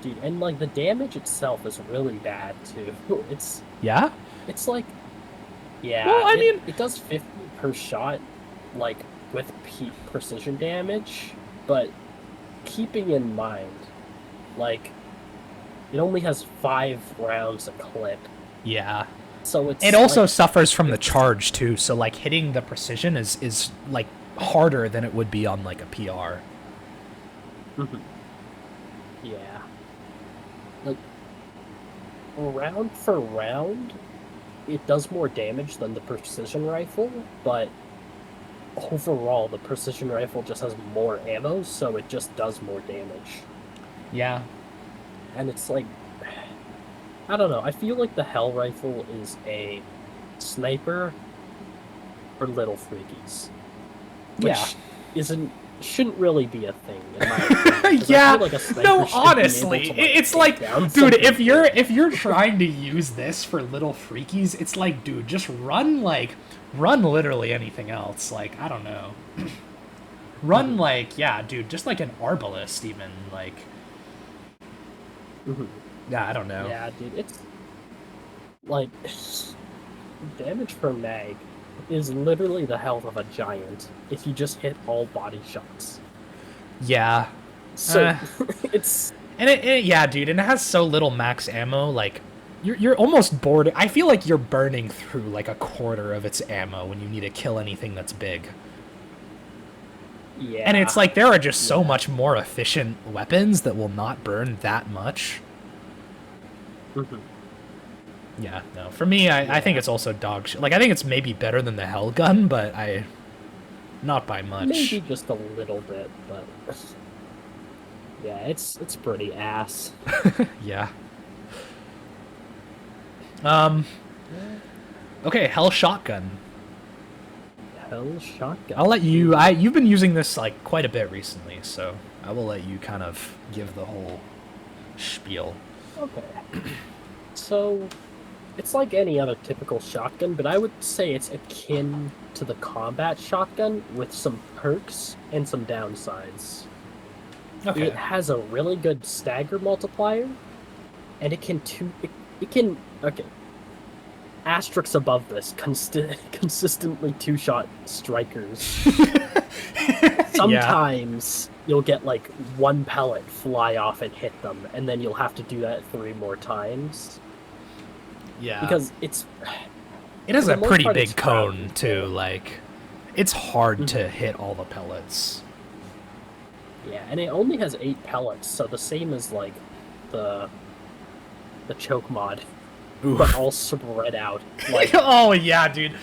Dude, and like the damage itself is really bad too. yeah? It's like, yeah, Well, I mean, it does 50 per shot, like with precision damage, but keeping in mind, like, it only has 5 rounds a clip, yeah. so it's It also like, suffers from the charge too, so like hitting the precision is like harder than it would be on like a PR. Mhm. Yeah. Like, round for round, it does more damage than the precision rifle, but overall, the precision rifle just has more ammo, so it just does more damage. Yeah. And it's like, I don't know, I feel like the HEL rifle is a sniper for little freakies, Yeah. which shouldn't really be a thing in my opinion. 'Cause I Yeah. feel like a sniper No, should be able honestly, to, it's take like, down dude, something if you're trying to use this for little freakies, it's like, dude, just run literally anything else. Like, I don't know. Run Mhm. like, yeah, dude, just like an arbalist even, like, Mhm. yeah, I don't know. Yeah, dude, it's like damage per mag is literally the health of a giant if you just hit all body shots. Yeah. So it's Yeah, dude, and it has so little max ammo, like, you're almost bored. I feel like you're burning through like a quarter of its ammo when you need to kill anything that's big. And it's yeah, like there are just so yeah. much more efficient weapons that will not burn that much. Mhm. Yeah, no. For me, I think Yeah. it's also dog shit. Like, I think it's maybe better than the HEL gun, but not by much. Maybe just a little bit, but yeah, it's pretty ass. Yeah. Um. Yeah. Okay, HEL Shotgun. HEL Shotgun. I'll let you. You've been using this like quite a bit recently, so I will let you kind of give the whole spiel. Okay. So it's like any other typical shotgun, but I would say it's akin to the combat shotgun with some perks and some downsides. It Okay. has a really good stagger multiplier, and it can okay. Asterisks above this, consistently two-shot strikers. Yeah. Sometimes you'll get like one pellet fly off and hit them, and then you'll have to do that 3 more times Yeah. because it's It has for the a most pretty part it's big crowd cone too. control. Like, it's hard to Mhm. hit all the pellets. Yeah, and it only has 8 pellets, so the same as like the the choke mod, but Oof. all spread out. Like, Oh yeah, dude.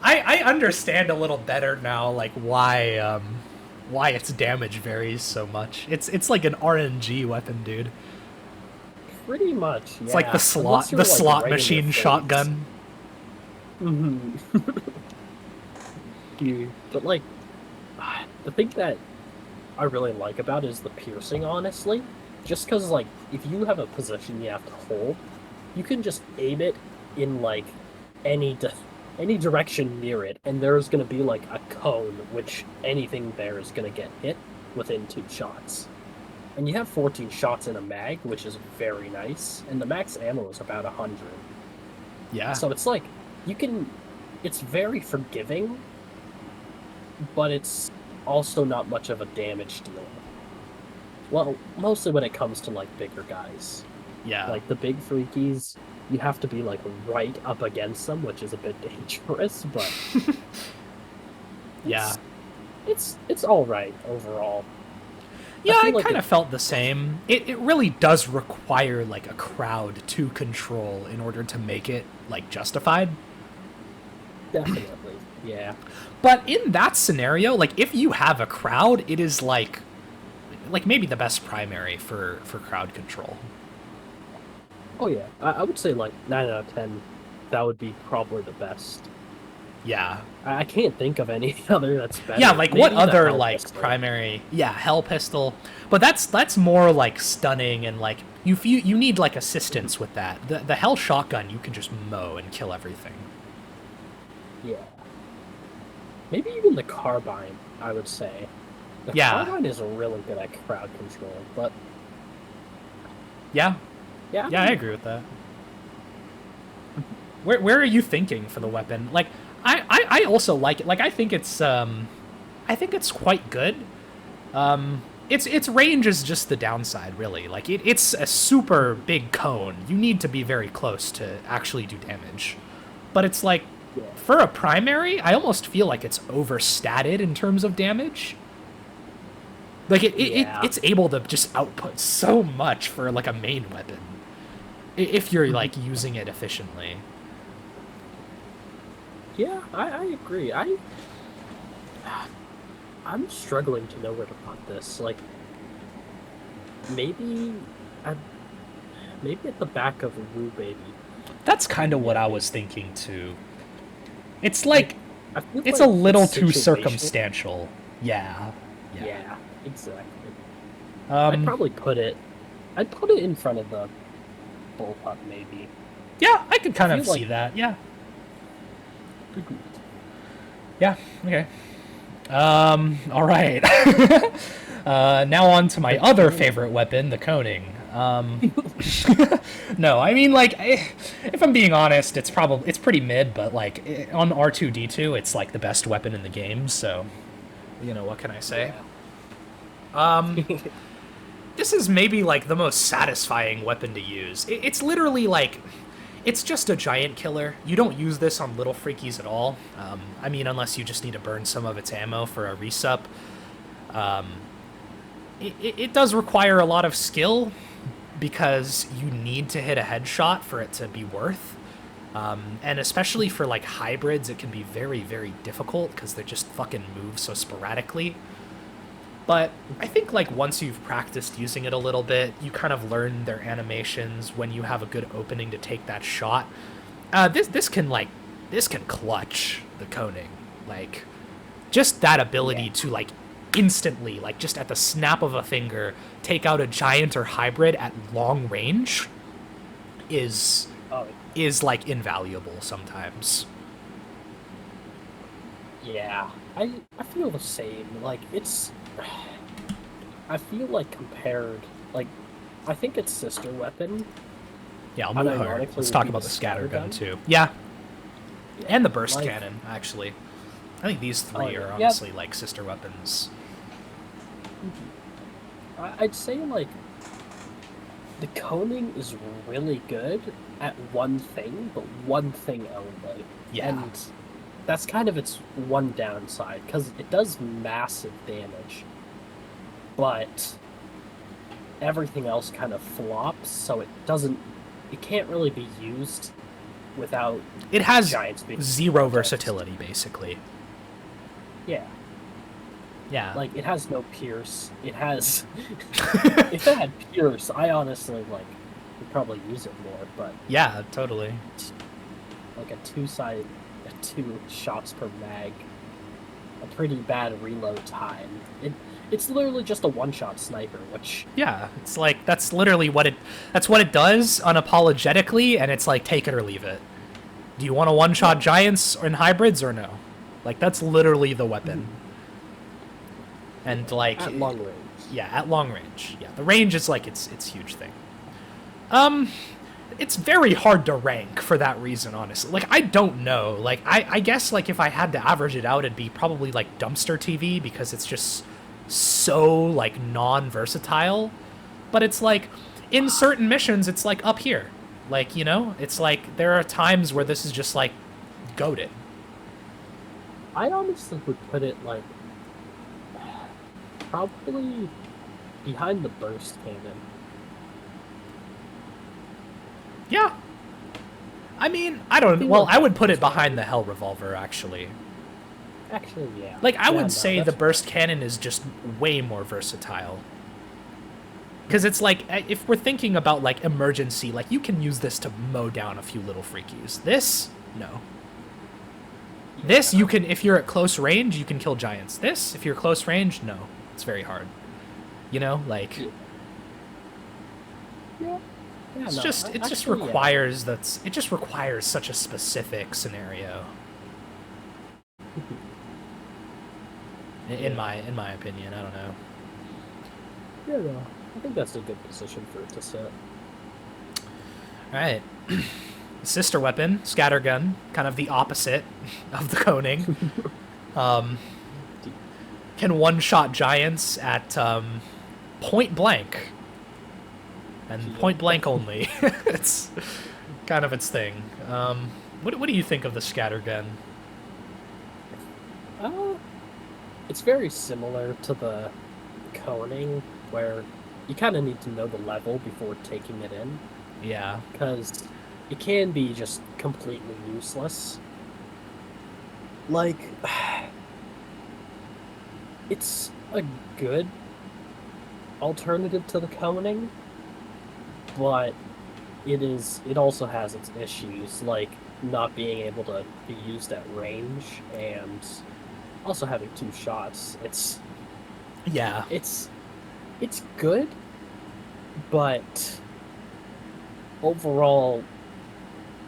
I understand a little better now, like why its damage varies so much. It's like an RNG weapon, dude. pretty much, It's like yeah. Unless you're the like slot right in their machine face. shotgun. Hmm. But like, the thing that I really like about it is the piercing, honestly. Just because, like, if you have a position you have to hold, you can just aim it in like any di any direction near it, and there's gonna be like a cone, which anything there is gonna get hit within 2 shots. And you have 14 shots in a mag, which is very nice, and the max ammo is about 100. Yeah. So it's like you can. It's very forgiving, but it's also not much of a damage dealer. Well, mostly when it comes to like bigger guys. Yeah. Like the big freakies, you have to be like right up against them, which is a bit dangerous, but Yeah. it's it's all right overall. I Yeah, I feel like kind it of felt the same. It really does require like a crowd to control in order to make it like justified. definitely, yeah. But in that scenario, like if you have a crowd, it is like maybe the best primary for crowd control. Oh yeah, I would say like 9 out of 10. That would be probably the best. Yeah. I can't think of any other that's Yeah, better. like what Maybe the other HEL like pistol. primary? Yeah, HEL pistol. But that's more like stunning and like you need like assistance with that. The HEL shotgun you can just mow and kill everything. Yeah. Maybe even the carbine, I would say. The Yeah. carbine is really good at crowd control, but Yeah. yeah, I Yeah, don't I know. agree with that. Where are you thinking for the weapon? Like I also like it. Like I think it's quite good. Its range is just the downside, really. Like it's a super big cone. You need to be very close to actually do damage. But it's like Yeah. for a primary, I almost feel like it's overstated in terms of damage. Like, Yeah. it's able to just output so much for, like, a main weapon. If you're, like, using it efficiently. Yeah, I agree. I'm struggling to know where to put this. Like, maybe at maybe at the back of Woo Baby. That's kind of what I was thinking, too. It's like, I feel it's like a little too situational. circumstantial. Yeah. Yeah, exactly. Um, I'd probably put it in front of the Bullpup, maybe. yeah, I could kind of feel see like- that. Yeah. Yeah, okay. All right. Now on to my other favorite weapon, the coning. No, I mean, like, if I'm being honest, it's pretty mid, but like on R2D2, it's like the best weapon in the game. So, you know, what can I say? This is maybe like the most satisfying weapon to use. It's literally like, it's just a giant killer. You don't use this on little freakies at all. I mean, unless you just need to burn some of its ammo for a resup. It does require a lot of skill because you need to hit a headshot for it to be worth. And especially for like hybrids, it can be very, very difficult because they just fucking move so sporadically. But I think like once you've practiced using it a little bit, you kind of learn their animations when you have a good opening to take that shot. This can clutch the coning. Like, just that ability to like instantly, like just at the snap of a finger, take out a giant or hybrid at long range is like invaluable sometimes. Yeah, I feel the same. Like, I feel like compared, like, I think its sister weapon. Yeah, I'll move her. Let's talk about the Scattergun too. Yeah, and the burst cannon, actually. I think these three are honestly like sister weapons. I'd say like the coning is really good at one thing, but one thing only. Yeah. And that's kind of its one downside, because it does massive damage, but everything else kind of flops, so it can't really be used without it has giants being zero versatility, basically. Yeah. Yeah. Like, it has no pierce. It has... if it had pierce, I honestly, like, would probably use it more, but... Yeah, totally. Like, two shots per mag, a pretty bad reload time. It's literally just a one-shot sniper, which... Yeah, it's like, that's literally what it does unapologetically, and it's like, take it or leave it. Do you want to one-shot giants and hybrids or no? Like, that's literally the weapon. And like... At long range. Yeah, at long range. Yeah, the range is like its huge thing. It's very hard to rank for that reason, honestly. Like, I don't know. Like, I guess, like, if I had to average it out, it'd be probably, like, dumpster TV, because it's just so, like, non-versatile. But it's, like, in certain missions, it's, like, up here. Like, you know? It's, like, there are times where this is just, like, goated. I honestly would put it, like, probably behind the burst cannon. Yeah. I mean, I don't... Well, I would put it behind the HEL Revolver, actually. Actually, yeah. Like, I would say the burst cannon is just way more versatile. Because it's like, if we're thinking about, like, emergency, like, you can use this to mow down a few little freakies. This, no. This, you can, if you're at close range, you can kill giants. This, if you're close range, no. It's very hard. You know, like... Yeah. It just requires it just requires such a specific scenario. In my opinion, I don't know. Yeah, no. I think that's a good position for it to sit. Alright. Sister weapon, Scattergun, kind of the opposite of the coning. Can one-shot giants at point blank. And point blank only. It's kind of its thing. What do you think of the Scattergun? It's very similar to the coning where you kind of need to know the level before taking it in, Yeah. because it can be just completely useless. Like, it's a good alternative to the coning, but it also has its issues, like not being able to be used at range and also having 2 shots. Yeah. It's good, but overall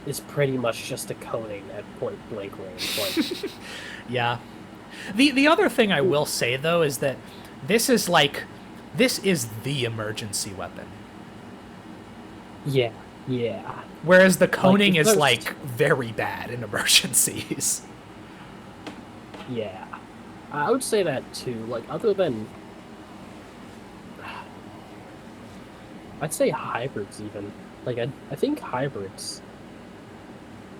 is pretty much just a coning at point blank range. Like, Yeah. The other thing I will say though is that this is the emergency weapon. yeah, yeah. Whereas the coning Like, is there's- like very bad in emergencies. Yeah, I would say that too. Like, other than, I'd say hybrids even. Like, I think hybrids,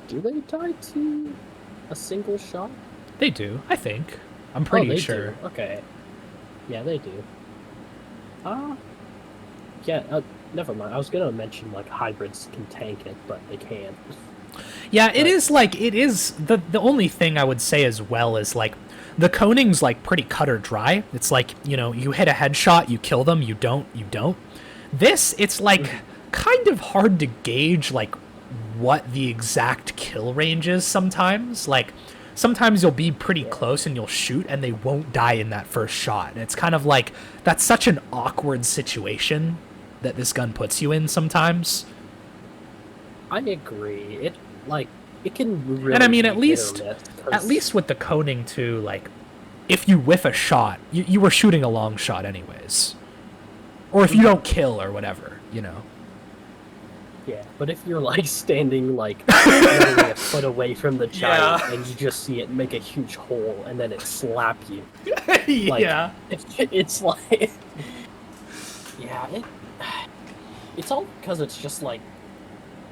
do they die to a single shot? They do, I think. I'm Oh, pretty they sure. do. Okay. Yeah, they do. Yeah, never mind. I was gonna mention, like, hybrids can tank it, but they can't. Yeah, it But- is the only thing I would say as well is like the coning's like pretty cut or dry. It's like, you hit a headshot, you kill them, you don't. This, it's like kind of hard to gauge like what the exact kill range is sometimes. Like sometimes you'll be pretty close and you'll shoot and they won't die in that first shot. And it's kind of like that's such an awkward situation that this gun puts you in sometimes. I agree. It can really And I mean, be at hit or least miss, 'cause- at least with the coning too, like if you whiff a shot, you were shooting a long shot anyways. Or if you don't kill or whatever. Yeah, but if you're like standing like literally a foot away from the giant Yeah. and you just see it make a huge hole and then it slap you, like, Yeah. it's like, yeah, it's all because it's just like,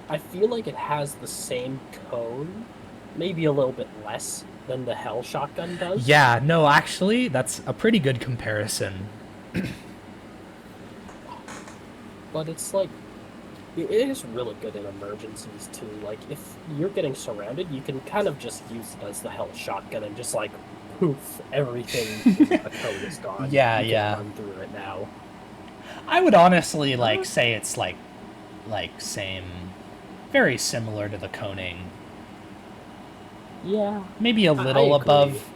I feel like it has the same cone, maybe a little bit less than the HEL Shotgun does. Yeah, no, actually, that's a pretty good comparison. But it's like, it is really good in emergencies too. Like, if you're getting surrounded, you can kind of just use it as the HEL Shotgun and just like, poof, everything in the cone is gone. Yeah, You can yeah. run through it now. I would honestly like say it's like same, very similar to the coning. Yeah. Maybe a I little agree. above,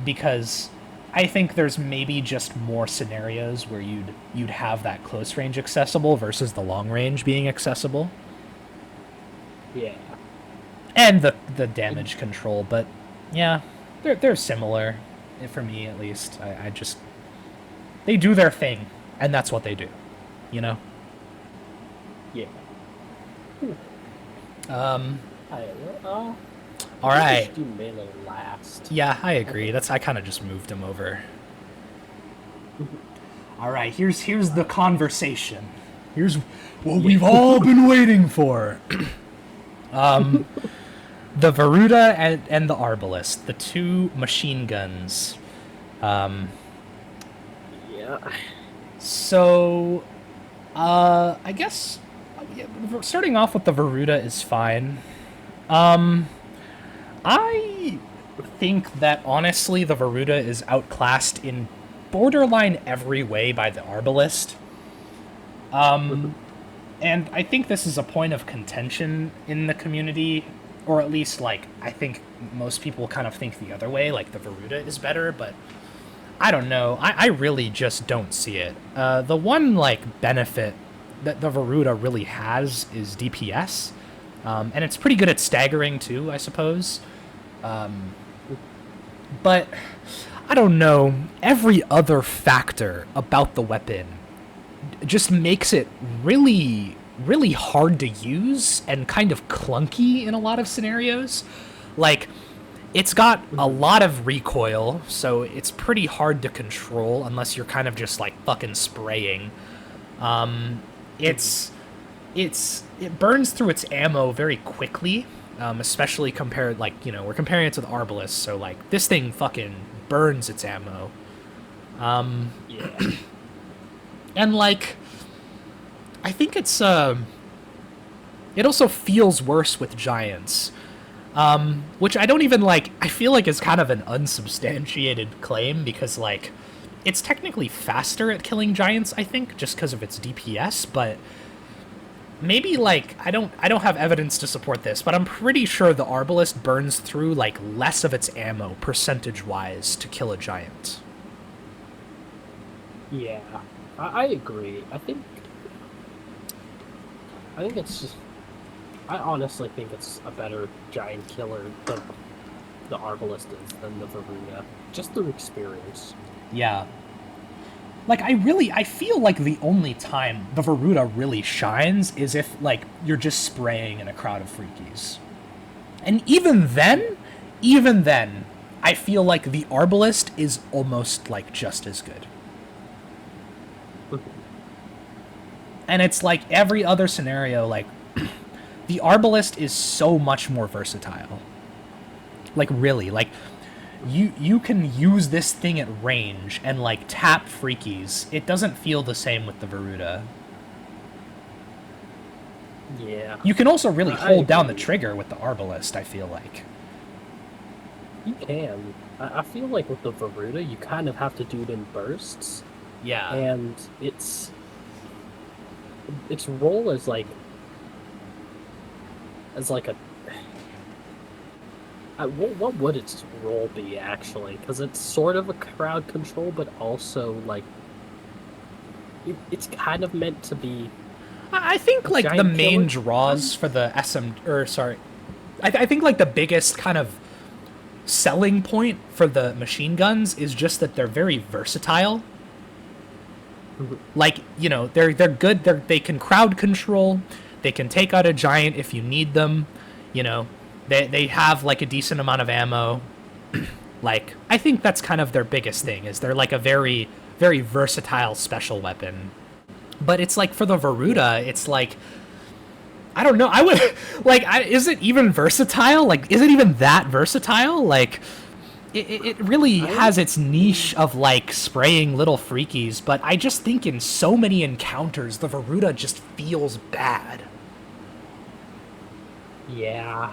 because I think there's maybe just more scenarios where you'd have that close range accessible versus the long range being accessible, Yeah. and the damage control. But yeah, they're similar, for me at least. I just, they do their thing, and that's what they do, Yeah. All right. Just do melee last. Yeah, I agree. I kind of just moved him over. All right, here's the conversation. Here's what we've all been waiting for. The Veruta and the Arbalist, the 2 machine guns. Yeah. So, I guess starting off with the Veruta is fine. I think that honestly the Veruta is outclassed in borderline every way by the Arbalist. And I think this is a point of contention in the community, or at least like I think most people kind of think the other way, like the Veruta is better, but I don't know. I really just don't see it. The one like benefit that the Veruta really has is DPS. And it's pretty good at staggering too, I suppose. But I don't know. Every other factor about the weapon just makes it really, really hard to use and kind of clunky in a lot of scenarios. Like, it's got a lot of recoil, so it's pretty hard to control unless you're kind of just like fucking spraying. It burns through its ammo very quickly, especially compared, like, we're comparing it to the Arbalist, so like this thing fucking burns its ammo. Yeah. And like, I think it's it also feels worse with giants, which I don't even like. I feel like is kind of an unsubstantiated claim because like, it's technically faster at killing giants. I think just because of its DPS, but maybe like I don't have evidence to support this, but I'm pretty sure the Arbalist burns through like less of its ammo percentage wise to kill a giant. Yeah, I agree. I think it's just. I honestly think it's a better giant killer than the Arbalist is than the Veruta, just through experience. Yeah. Like I feel like the only time the Veruta really shines is if like you're just spraying in a crowd of freakies. And even then, I feel like the Arbalist is almost like just as good. And it's like every other scenario, like the Arbalist is so much more versatile. Like really, like you can use this thing at range and like tap freakies. It doesn't feel the same with the Veruta. Yeah. You can also really hold down the agree. trigger with the Arbalist, I feel like. You can. I feel like with the Veruta, you kind of have to do it in bursts, Yeah. and its role as like a what would its role be actually? Because it's sort of a crowd control, but also like it's kind of meant to be. I think like the giant main killer? draws for the SM or sorry, I think like the biggest kind of selling point for the machine guns is just that they're very versatile. Like, you know, they're good. They can crowd control. They can take out a giant if you need them. You know, they have like a decent amount of ammo. Like, I think that's kind of their biggest thing is they're like a very very versatile special weapon. But it's like for the Veruta, it's like I don't know. I would like. Is it even versatile? Like, is it even that versatile? Like, it really has its niche of like spraying little freakies. But I just think in so many encounters, the Veruta just feels bad. Yeah,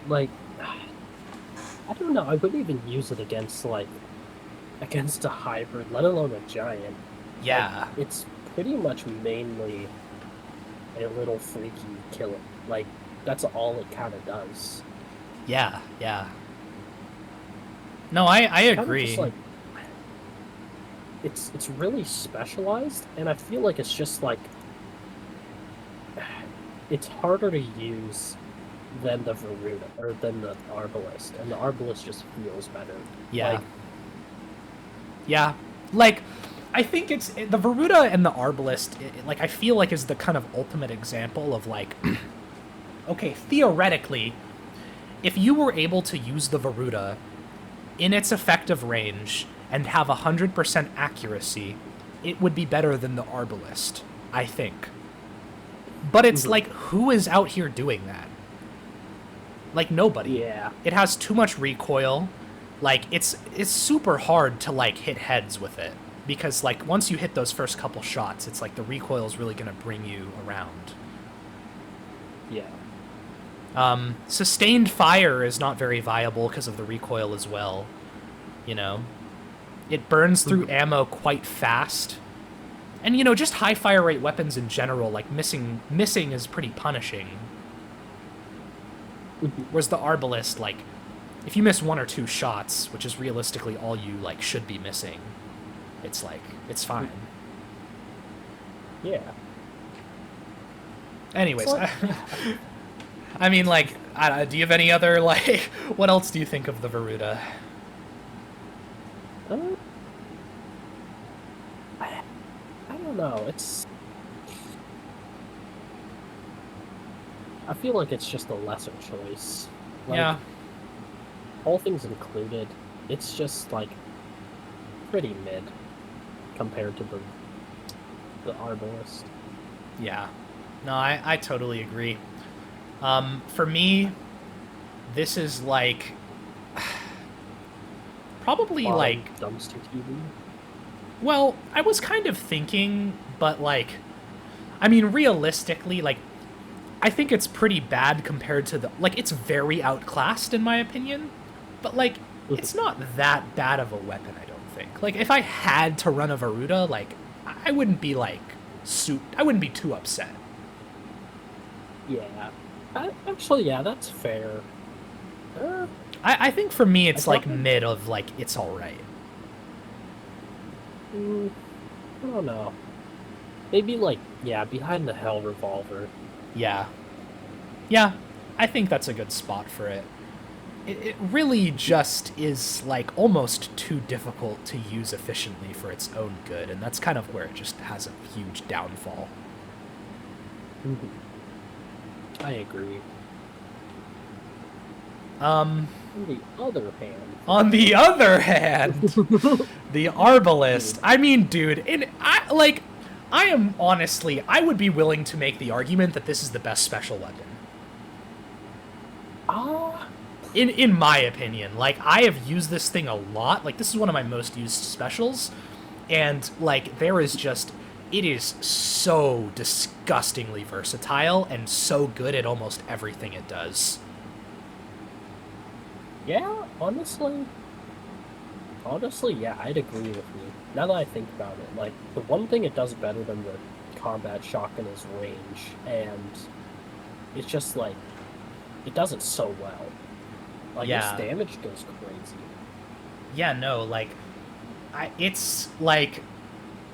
like I don't know. I wouldn't even use it against a hybrid, let alone a giant. Yeah. Like, it's pretty much mainly a little freaky killer. Like that's all it kind of does. Yeah. Yeah. No, I Kind of agree. just like it's really specialized, and I feel like it's just like it's harder to use than the Veruta or than the Arbalist, and the Arbalist just feels better. Yeah. Like, Yeah. Like, I think it's the Veruta and the Arbalist. Like, I feel like is the kind of ultimate example of like, okay, theoretically, if you were able to use the Veruta in its effective range and have 100% accuracy, it would be better than the Arbalist, I think. But it's like, who is out here doing that? Like, nobody. yeah. It has too much recoil. Like, it's super hard to, like, hit heads with it. Because, like, once you hit those first couple shots, it's like the recoil is really going to bring you around. Yeah. Sustained fire is not very viable because of the recoil as well. You know? It burns through ammo quite fast. And, you know, just high fire rate weapons in general, like, missing is pretty punishing. Whereas the Arbalist, like, if you miss one or two shots, which is realistically all you, like, should be missing, it's like, it's fine. Yeah. Anyways, Like, I mean, like, do you have any other, like, what else do you think of the Veruta? I don't know. I feel like it's just a lesser choice. Like, Yeah. all things included, it's just like pretty mid compared to the Arbalist. Yeah. No, I totally agree. For me, this is like probably like dumpster TV. Well, I was kind of thinking, but like, I mean, realistically, like, I think it's pretty bad compared to the, like, it's very outclassed in my opinion, but like, it's not that bad of a weapon, I don't think. Like, if I had to run a Veruta, like, I wouldn't be like, I wouldn't be too upset. Yeah. Actually, yeah, that's fair. I think for me, it's like don't- mid of like, it's alright. I don't know. Maybe like, yeah, behind the HEL Revolver. Yeah. Yeah, I think that's a good spot for it. It really just is like almost too difficult to use efficiently for its own good, and that's kind of where it just has a huge downfall. I agree. Um, On the other hand, the Arbalist. I mean, dude, I am honestly, I would be willing to make the argument that this is the best special weapon. In my opinion, like, I have used this thing a lot. Like, this is one of my most used specials, and like, there is just, it is so disgustingly versatile and so good at almost everything it does. yeah, honestly, yeah, I'd agree with you. Now that I think about it, like, the one thing it does better than the combat shotgun is range, and it's just like, it does it so well. Like, Yeah. its damage goes crazy. Yeah, no, like, it's like,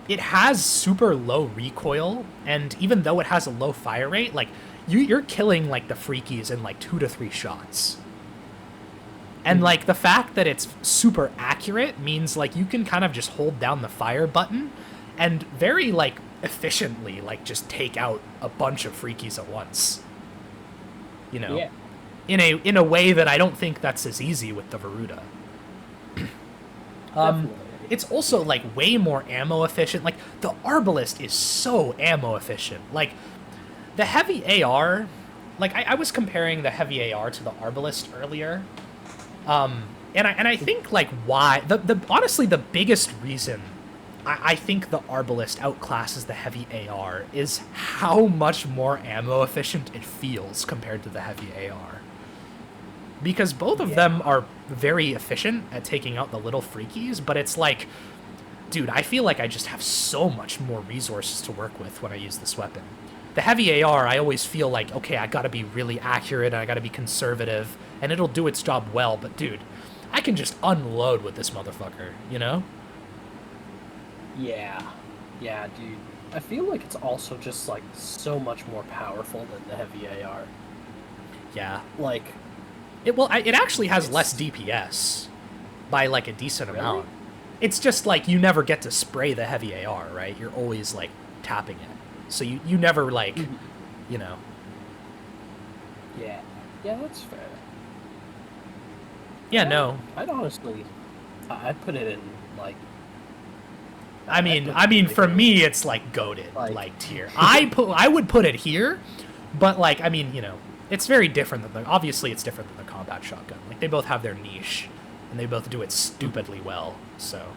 it has super low recoil, and even though it has a low fire rate, like, you're killing like the freakies in like 2 to 3 shots. And like, the fact that it's super accurate means like you can kind of just hold down the fire button and very like efficiently like just take out a bunch of freakies at once. You know, Yeah. in a way that I don't think that's as easy with the Veruta. Definitely. It's also like way more ammo efficient. Like, the Arbalist is so ammo efficient. Like, the heavy AR, like, I was comparing the heavy AR to the Arbalist earlier. And I think like why the honestly the biggest reason I think the Arbalist outclasses the heavy AR is how much more ammo efficient it feels compared to the heavy AR. Because both of them are very efficient at taking out the little freakies, but it's like, dude, I feel like I just have so much more resources to work with when I use this weapon. The heavy AR, I always feel like, okay, I gotta be really accurate, and I gotta be conservative, and it'll do its job well, but dude, I can just unload with this motherfucker, you know? Yeah. Yeah, dude. I feel like it's also just, like, so much more powerful than the heavy AR. Yeah. Like... It actually has less DPS by, like, a decent amount. Really? It's just, like, you never get to spray the heavy AR, right? You're always, like, tapping it. So you never, like, you know... Yeah. Yeah, that's fair. Yeah, no. I'd honestly... I'd put it in, like... I mean, for me, it's like goated, like tier. I would put it here, but like, I mean, you know, it's very different than obviously it's different than the combat shotgun. Like, they both have their niche, and they both do it stupidly well. So,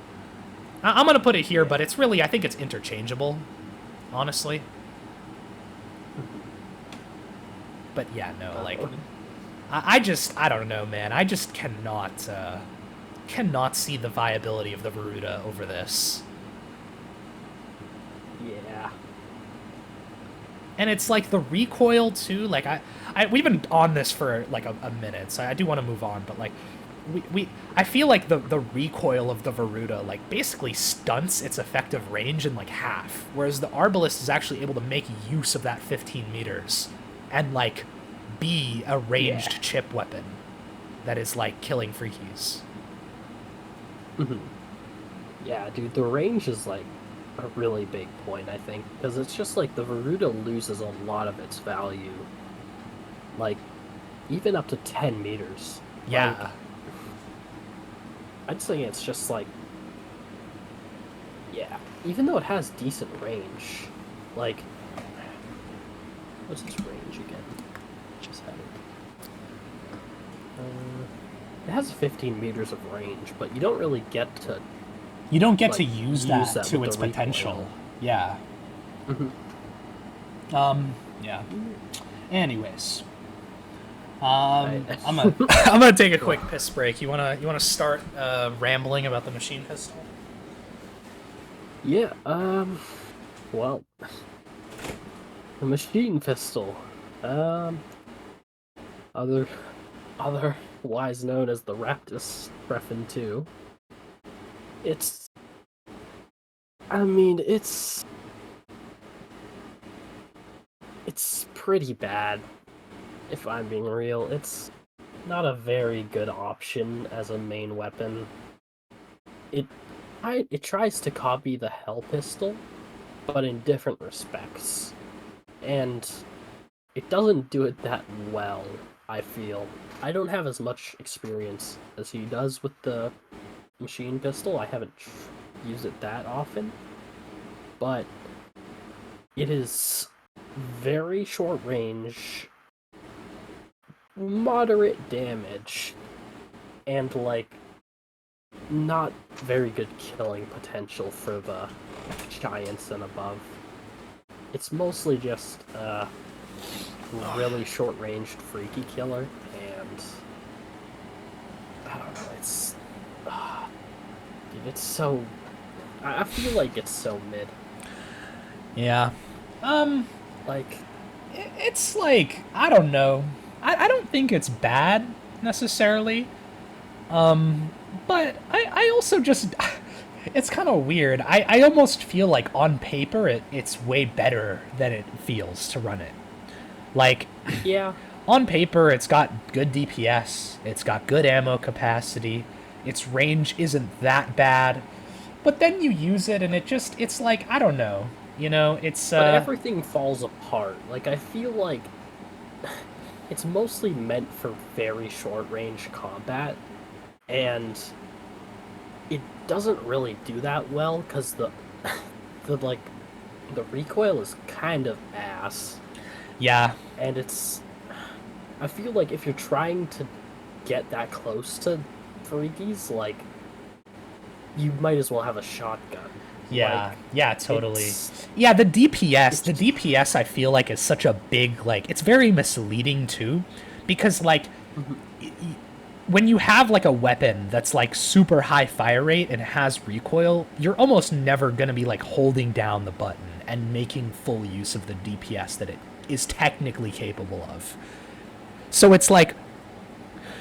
I'm gonna put it here, but it's really, I think it's interchangeable, honestly. But yeah, no, like, I don't know, man. I just cannot see the viability of the Veruta over this. Yeah. And it's like the recoil too. Like, we've been on this for like a minute, so I do want to move on. But like, I feel like the recoil of the Veruta like basically stunts its effective range in like half, whereas the Arbalist is actually able to make use of that 15 meters and like be a ranged chip weapon that is like killing freakies. Yeah, dude, the range is like a really big point, I think, because it's just like the Veruta loses a lot of its value, like even up to 10 meters. Yeah. Like, I'd say it's just like, yeah, even though it has decent range, like, what's its range again? Just had it. It has 15 meters of range, but you don't really get to You don't get like, to use that to with its the recoil. potential. Yeah. Mhm. Yeah. Anyways. I- I'm gonna take a quick piss break. You wanna start rambling about the machine pistol? Yeah, well, the machine pistol. Um, other, otherwise known as the Raptus Refin 2. I mean, it's pretty bad, if I'm being real. It's not a very good option as a main weapon. It tries to copy the HEL pistol, but in different respects. And it doesn't do it that well, I feel. I don't have as much experience as he does with the machine pistol. I haven't used it that often. But it is very short range, moderate damage, and like not very good killing potential for the giants and above. It's mostly just really short-ranged freaky killer, and I don't know. Dude, it's so. I feel like it's so mid. Yeah. Like, It's like, I don't know. I don't think it's bad necessarily. But I also just it's kind of weird. I almost feel like on paper it's way better than it feels to run it. Like yeah, on paper it's got good DPS, it's got good ammo capacity, its range isn't that bad. But then you use it and it's like I don't know. You know, it's but everything falls apart. Like, I feel like it's mostly meant for very short-range combat, and it doesn't really do that well because the recoil is kind of ass. yeah. And I feel like if you're trying to get that close to freakies, like, you might as well have a shotgun. Yeah, Like, yeah, totally. Yeah, the DPS I feel like is such a big like it's very misleading too because like when you have like a weapon that's like super high fire rate and has recoil, you're almost never going to be like holding down the button and making full use of the DPS that it is technically capable of. So it's like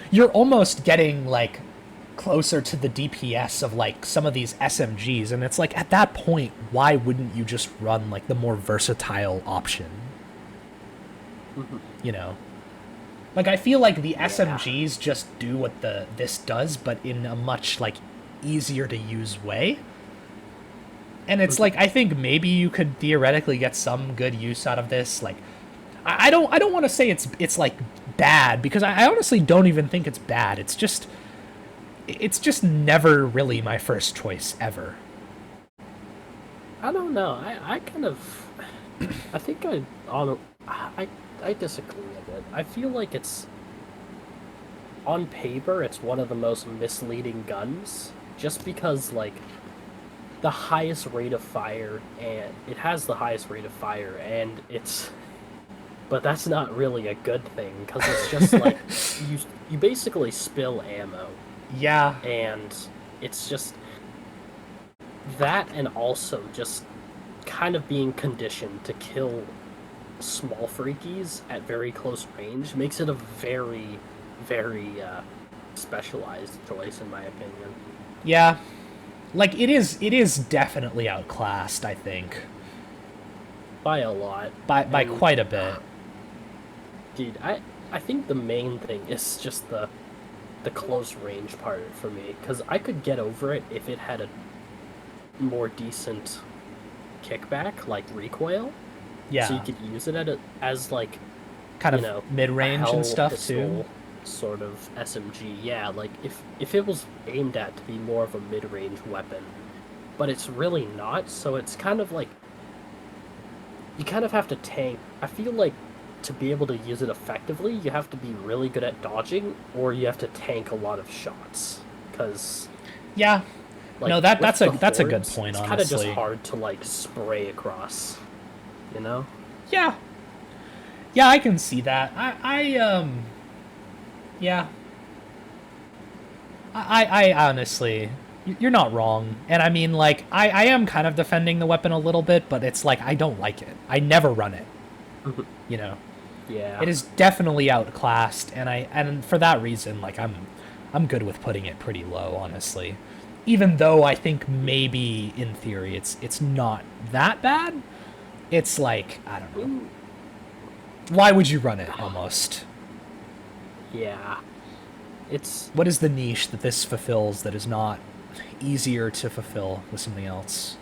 you're almost getting like closer to the DPS of like some of these SMGs, and it's like at that point, why wouldn't you just run like the more versatile option? You know, like I feel like the SMGs just do what this does, but in a much like easier to use way. And it's like I think maybe you could theoretically get some good use out of this. Like I don't want to say it's like bad because I honestly don't even think it's bad. It's just never really my first choice ever. I don't know. I kind of, I think I disagree a bit. I feel like on paper, it's one of the most misleading guns, just because like the highest rate of fire, and it has the highest rate of fire, and but that's not really a good thing because it's just like you basically spill ammo. Yeah. And it's just that, and also just kind of being conditioned to kill small freakies at very close range makes it a very, very specialized choice, in my opinion. Yeah. Like it is definitely outclassed, I think. By a lot. By quite a bit. Dude, I think the main thing is just the close range part for me, because I could get over it if it had a more decent kickback, like recoil. Yeah. So you could use it as like kind of mid-range and stuff too. Sort of SMG, yeah. Like if it was aimed at to be more of a mid-range weapon, but it's really not. So it's kind of like you kind of have to tank. I feel like to be able to use it effectively, you have to be really good at dodging, or you have to tank a lot of shots. Because yeah, Like, no, with that's the a good hordes, point, it's kind of just honestly. hard to like spray across, you know? Yeah. Yeah, I can see that. Yeah. I honestly, you're not wrong. And I mean, like, I am kind of defending the weapon a little bit, but it's like, I don't like it. I never run it, you know? Yeah. It is definitely outclassed, and for that reason, like, I'm good with putting it pretty low, honestly. Even though I think maybe, in theory, it's not that bad. It's like, I don't know. Why would you run it, almost? Yeah. It's What is the niche that this fulfills that is not easier to fulfill with something else?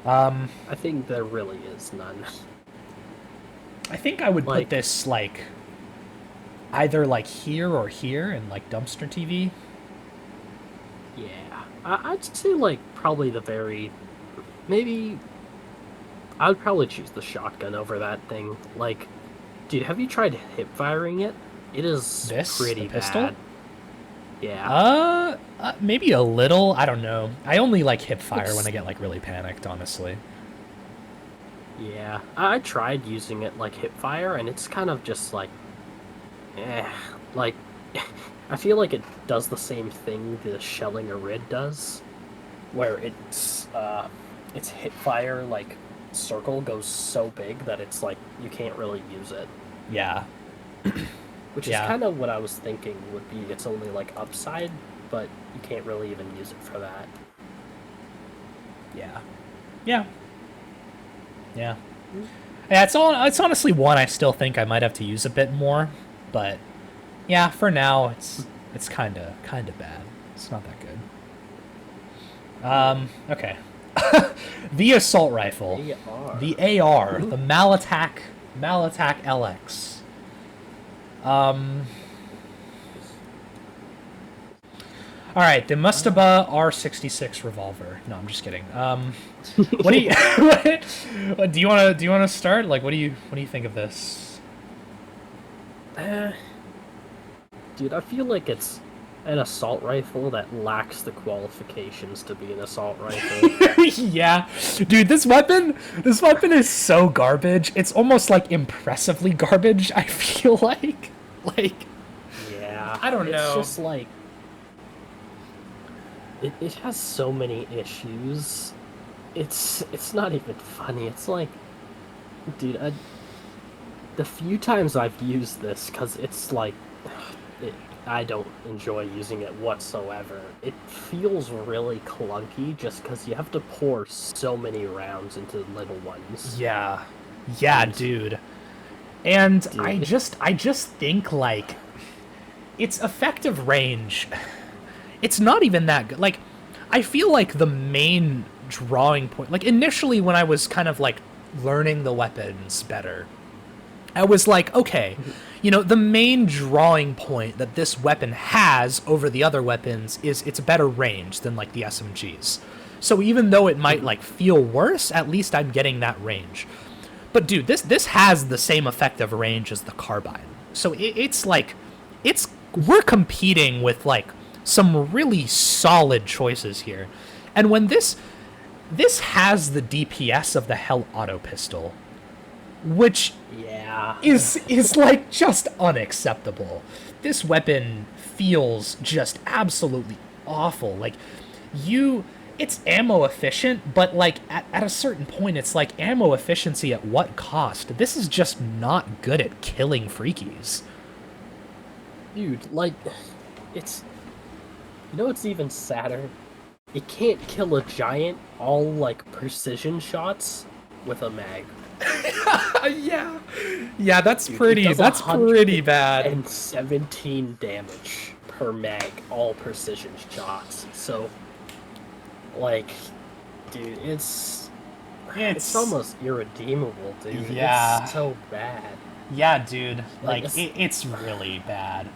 I think there really is none. I think I would put Like, this, like, either, like, here or here in, like, dumpster TV. yeah. I'd say like probably the very maybe I would probably choose the shotgun over that thing. Like, dude, have you tried hip firing it? It is This? pretty The pistol? bad. Yeah. Maybe a little. I don't know. I only like hip fire It's when I get, like, really panicked, honestly. Yeah. I tried using it like hip fire and it's kind of just like like I feel like it does the same thing the shelling a rid does, where its hip fire like circle goes so big that it's like you can't really use it. Yeah. Which Yeah. is kind of what I was thinking would be its only like upside, but you can't really even use it for that. Yeah. Yeah. Yeah. Yeah, it's honestly one I still think I might have to use a bit more, but yeah, for now it's kind of bad. It's not that good. Okay. The assault rifle, AR. the AR, the Malattack LX. All right, the Mustaba R66 revolver. No, I'm just kidding. What do you what do you want to start? Like, what do you think of this? Dude, I feel like it's an assault rifle that lacks the qualifications to be an assault rifle. Yeah, dude, this weapon is so garbage. It's almost like impressively garbage. I feel like Yeah, I don't know. It's just like it has so many issues. It's not even funny. It's like, dude, the few times I've used this, because it's like, I don't enjoy using it whatsoever. It feels really clunky just because you have to pour so many rounds into little ones. Yeah, And, dude. And dude, I just think, like, its effective range, it's not even that good. Like, I feel like the main drawing point, like, initially when I was kind of like learning the weapons better, I was like, okay, you know, the main drawing point that this weapon has over the other weapons is it's a better range than, like, the SMGs. So even though it might, like, feel worse, at least I'm getting that range. But dude, this has the same effective range as the Carbine. So it's like, we're competing with, like, some really solid choices here. And when this has the DPS of the HEL Autopistol, which yeah, is like just unacceptable. This weapon feels just absolutely awful. Like, it's ammo efficient, but like at a certain point it's like ammo efficiency at what cost? This is just not good at killing freakies. dude, like, it's, you know what's even sadder? It can't kill a giant all like precision shots with a mag. Yeah, that's Dude, pretty. it does That's pretty bad. and 17 damage per mag, all precision shots. So, like, dude, it's almost irredeemable, dude. Yeah. It's so bad. Yeah, dude. Like, it's really bad.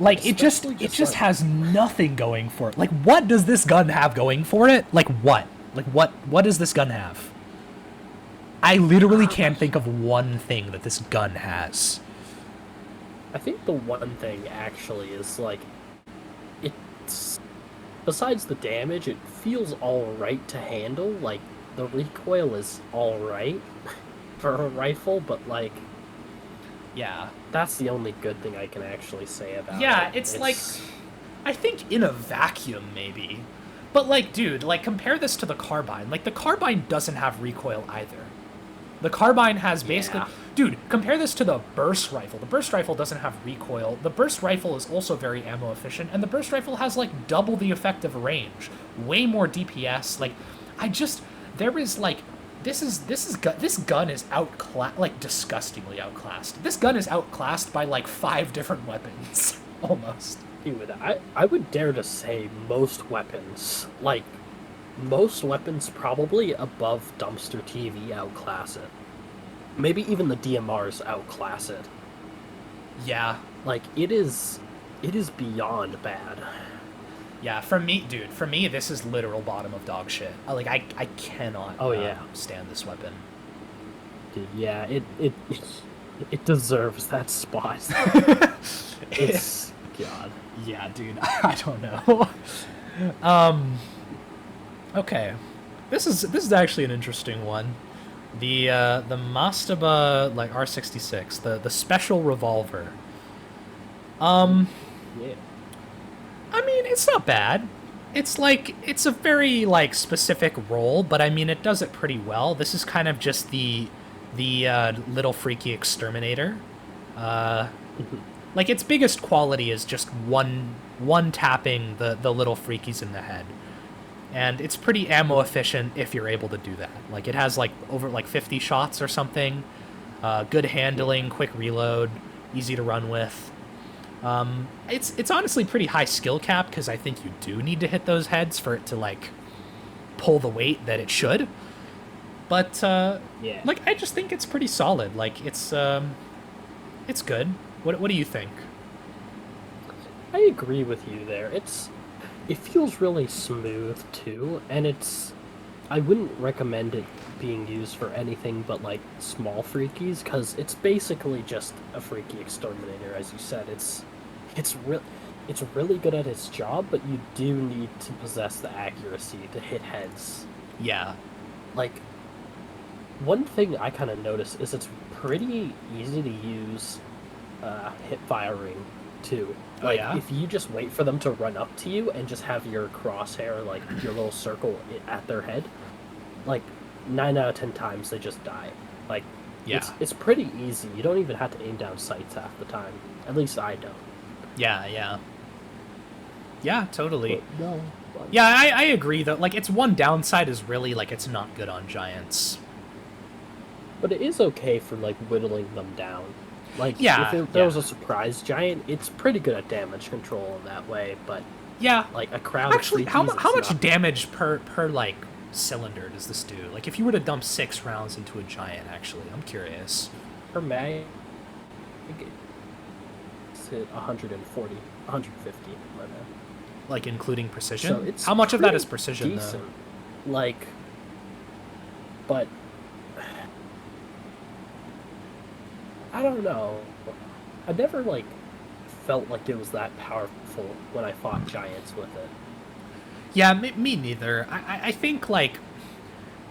Like, it just Especially just like- has nothing going for it. Like, what does this gun have going for it? Like, what? Like, what does this gun have? I literally can't think of one thing that this gun has. I think the one thing actually is like, it's besides the damage, it feels alright to handle. Like, the recoil is alright for a rifle, but, like, Yeah. that's the only good thing I can actually say about Yeah, it. it's like, I think in a vacuum, maybe. But, like, dude, like, compare this to the Carbine. Like, the Carbine doesn't have recoil either. The Carbine has basically... Yeah. Dude, compare this to the Burst Rifle. The Burst Rifle doesn't have recoil. The Burst Rifle is also very ammo efficient, and the Burst Rifle has, like, double the effective range. Way more DPS. Like, there is, like... This gun is outclassed, like, disgustingly outclassed. This gun is outclassed by, like, 5 different weapons. Almost. Dude, I would dare to say most weapons, like, most weapons probably above Dumpster TV outclass it. Maybe even the DMRs outclass it. Yeah. Like, it is beyond bad. Yeah, for me, this is literal bottom of dog shit. Like, I cannot stand this weapon. Dude, yeah, it deserves that spot. It's... God. Yeah, dude, I don't know. Okay. This is actually an interesting one. The Mastaba, like, R66, the special revolver. Yeah. I mean, it's not bad. It's like, it's a very, like, specific role, but I mean, it does it pretty well. This is kind of just the little freaky exterminator. Like, its biggest quality is just one tapping the little freakies in the head. And it's pretty ammo efficient if you're able to do that. Like, it has, like, over, like, 50 shots or something. Good handling, quick reload, easy to run with. It's honestly pretty high skill cap, because I think you do need to hit those heads for it to, like, pull the weight that it should. But, yeah. like, I just think it's pretty solid. Like, it's good. What do you think? I agree with you there. It feels really smooth too, and I wouldn't recommend it being used for anything but, like, small freakies, because it's basically just a freaky exterminator, as you said. It's really good at its job, but you do need to possess the accuracy to hit heads. Yeah. Like, one thing I kind of noticed is it's pretty easy to use hip firing too. Like, if you just wait for them to run up to you and just have your crosshair, like, your little circle at their head, like, 9 out of 10 times they just die. Like, it's pretty easy. You don't even have to aim down sights half the time. At least I don't. Yeah, totally. But, no. Yeah, I agree, though. Like, its one downside is really, like, it's not good on giants. But it is okay for, like, whittling them down. Like, if there was a surprise giant, it's pretty good at damage control in that way, but... Yeah. Like, a crowd actually, of how much damage per, like, cylinder does this do? Like, if you were to dump 6 rounds into a giant, actually, I'm curious. Per mag... It's at 140, 150, my bad. Like, including precision? So it's how much of that is precision, decent. Though? Like... But... I don't know. I never, like, felt like it was that powerful when I fought giants with it. Yeah, me neither. I think, like,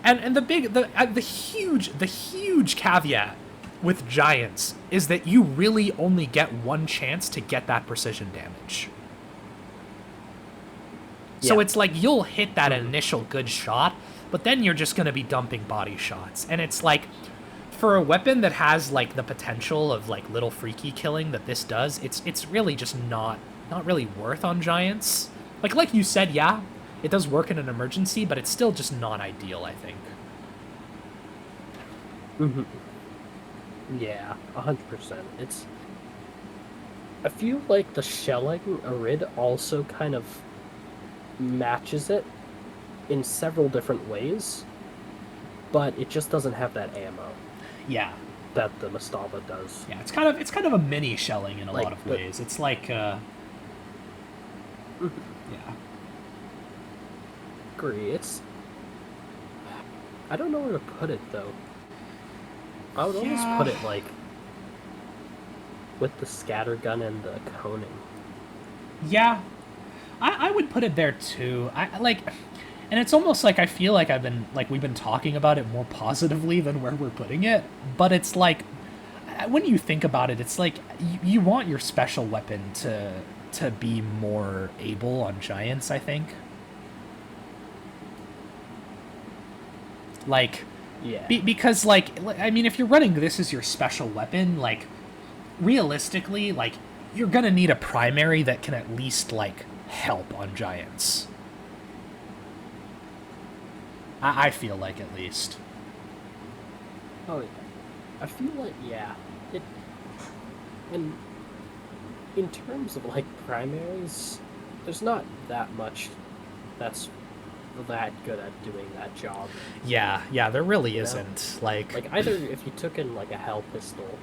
and the huge caveat with giants is that you really only get one chance to get that precision damage. Yeah. So it's like you'll hit that initial good shot, but then you're just gonna be dumping body shots, and it's like, for a weapon that has, like, the potential of, like, little freaky killing that this does, it's really just not really worth on giants. Like you said, yeah, it does work in an emergency, but it's still just not ideal, I think. Mm-hmm. Yeah, 100%. I feel like the shelling Arid also kind of matches it in several different ways, but it just doesn't have that ammo. Yeah, that the Mastaba does. Yeah, it's kind of a mini shelling in a lot of ways. It's like, yeah. Agree. I don't know where to put it though. I would almost put it like with the Scattergun and the coning. Yeah, I would put it there too. And it's almost like I feel like we've been talking about it more positively than where we're putting it. But it's like, when you think about it, it's like you want your special weapon to be more able on giants, I think. Like, Yeah. because like, I mean, if you're running this as your special weapon, like, realistically, like, you're gonna need a primary that can at least like help on giants. I feel like, at least. Oh yeah. I feel like, yeah. It and in terms of like primaries, there's not that much that's that good at doing that job. Yeah, there really You know? isn't. Like, either if you took in like a HEL pistol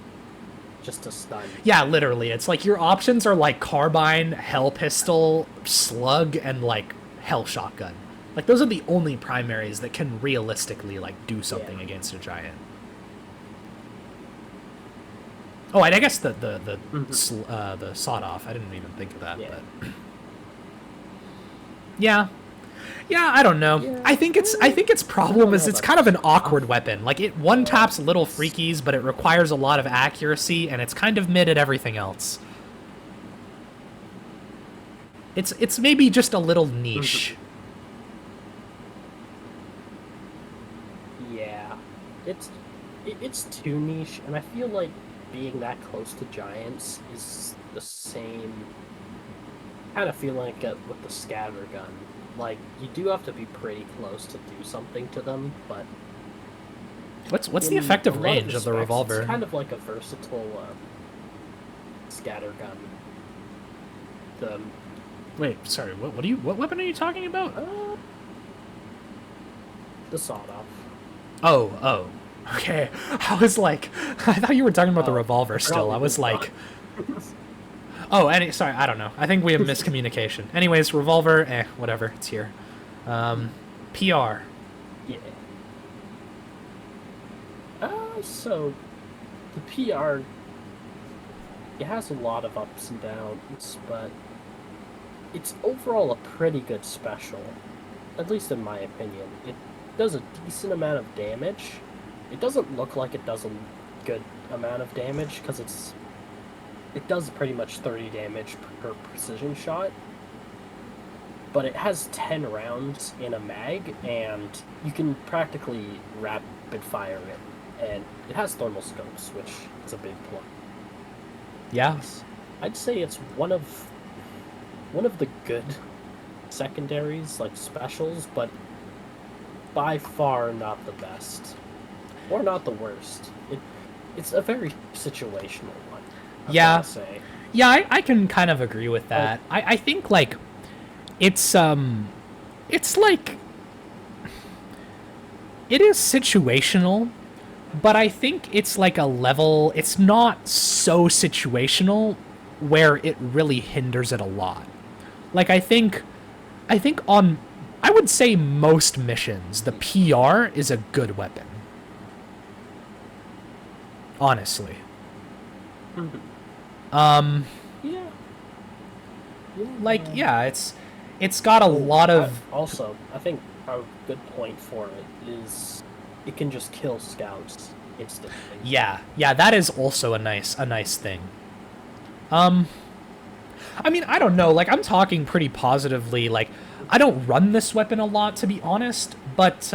just to stun. yeah, literally, it's like your options are like Carbine, HEL Pistol, Slug, and like HEL Shotgun. Like, those are the only primaries that can realistically like do something against a giant. Oh, and I guess the sawed off. I didn't even think of that, but yeah. Yeah, I don't know. Yeah, I think its problem is it's kind of an awkward tough. weapon. Like, it one taps little freakies, but it requires a lot of accuracy, and it's kind of mid at everything else. It's maybe just a little niche. Yeah, it's too niche, and I feel like being that close to giants is the same kind of feeling I get with the Scattergun. Like, you do have to be pretty close to do something to them, but What's the effective range of the revolver? It's kind of like a versatile Scattergun. Wait, sorry. What weapon are you talking about? The sawed-off. Oh. Okay. I was like, I thought you were talking about the revolver still. I was like, oh, sorry, I don't know. I think we have miscommunication. Anyways, revolver, whatever. It's here. PR. Yeah. So the PR, it has a lot of ups and downs, but it's overall a pretty good special, at least in my opinion. It does a decent amount of damage. It doesn't look like it does a good amount of damage, because it does pretty much 30 damage per precision shot, but it has 10 rounds in a mag, and you can practically rapid fire it. And it has thermal scopes, which is a big plus. Yeah. I'd say it's one of the good secondaries, like specials, but by far not the best, or not the worst. It's a very situational one. Yeah. Say. Yeah, I can kind of agree with that. I think like it's like it is situational. But I think it's like a level, it's not so situational where it really hinders it a lot. Like, I think on, I would say most missions, the PR is a good weapon. Honestly. Yeah. Like, yeah, it's got a lot of... Also, I think a good point for it is it can just kill scouts instantly. Yeah, that is also a nice thing. I mean, I don't know, like, I'm talking pretty positively, like, I don't run this weapon a lot, to be honest, but,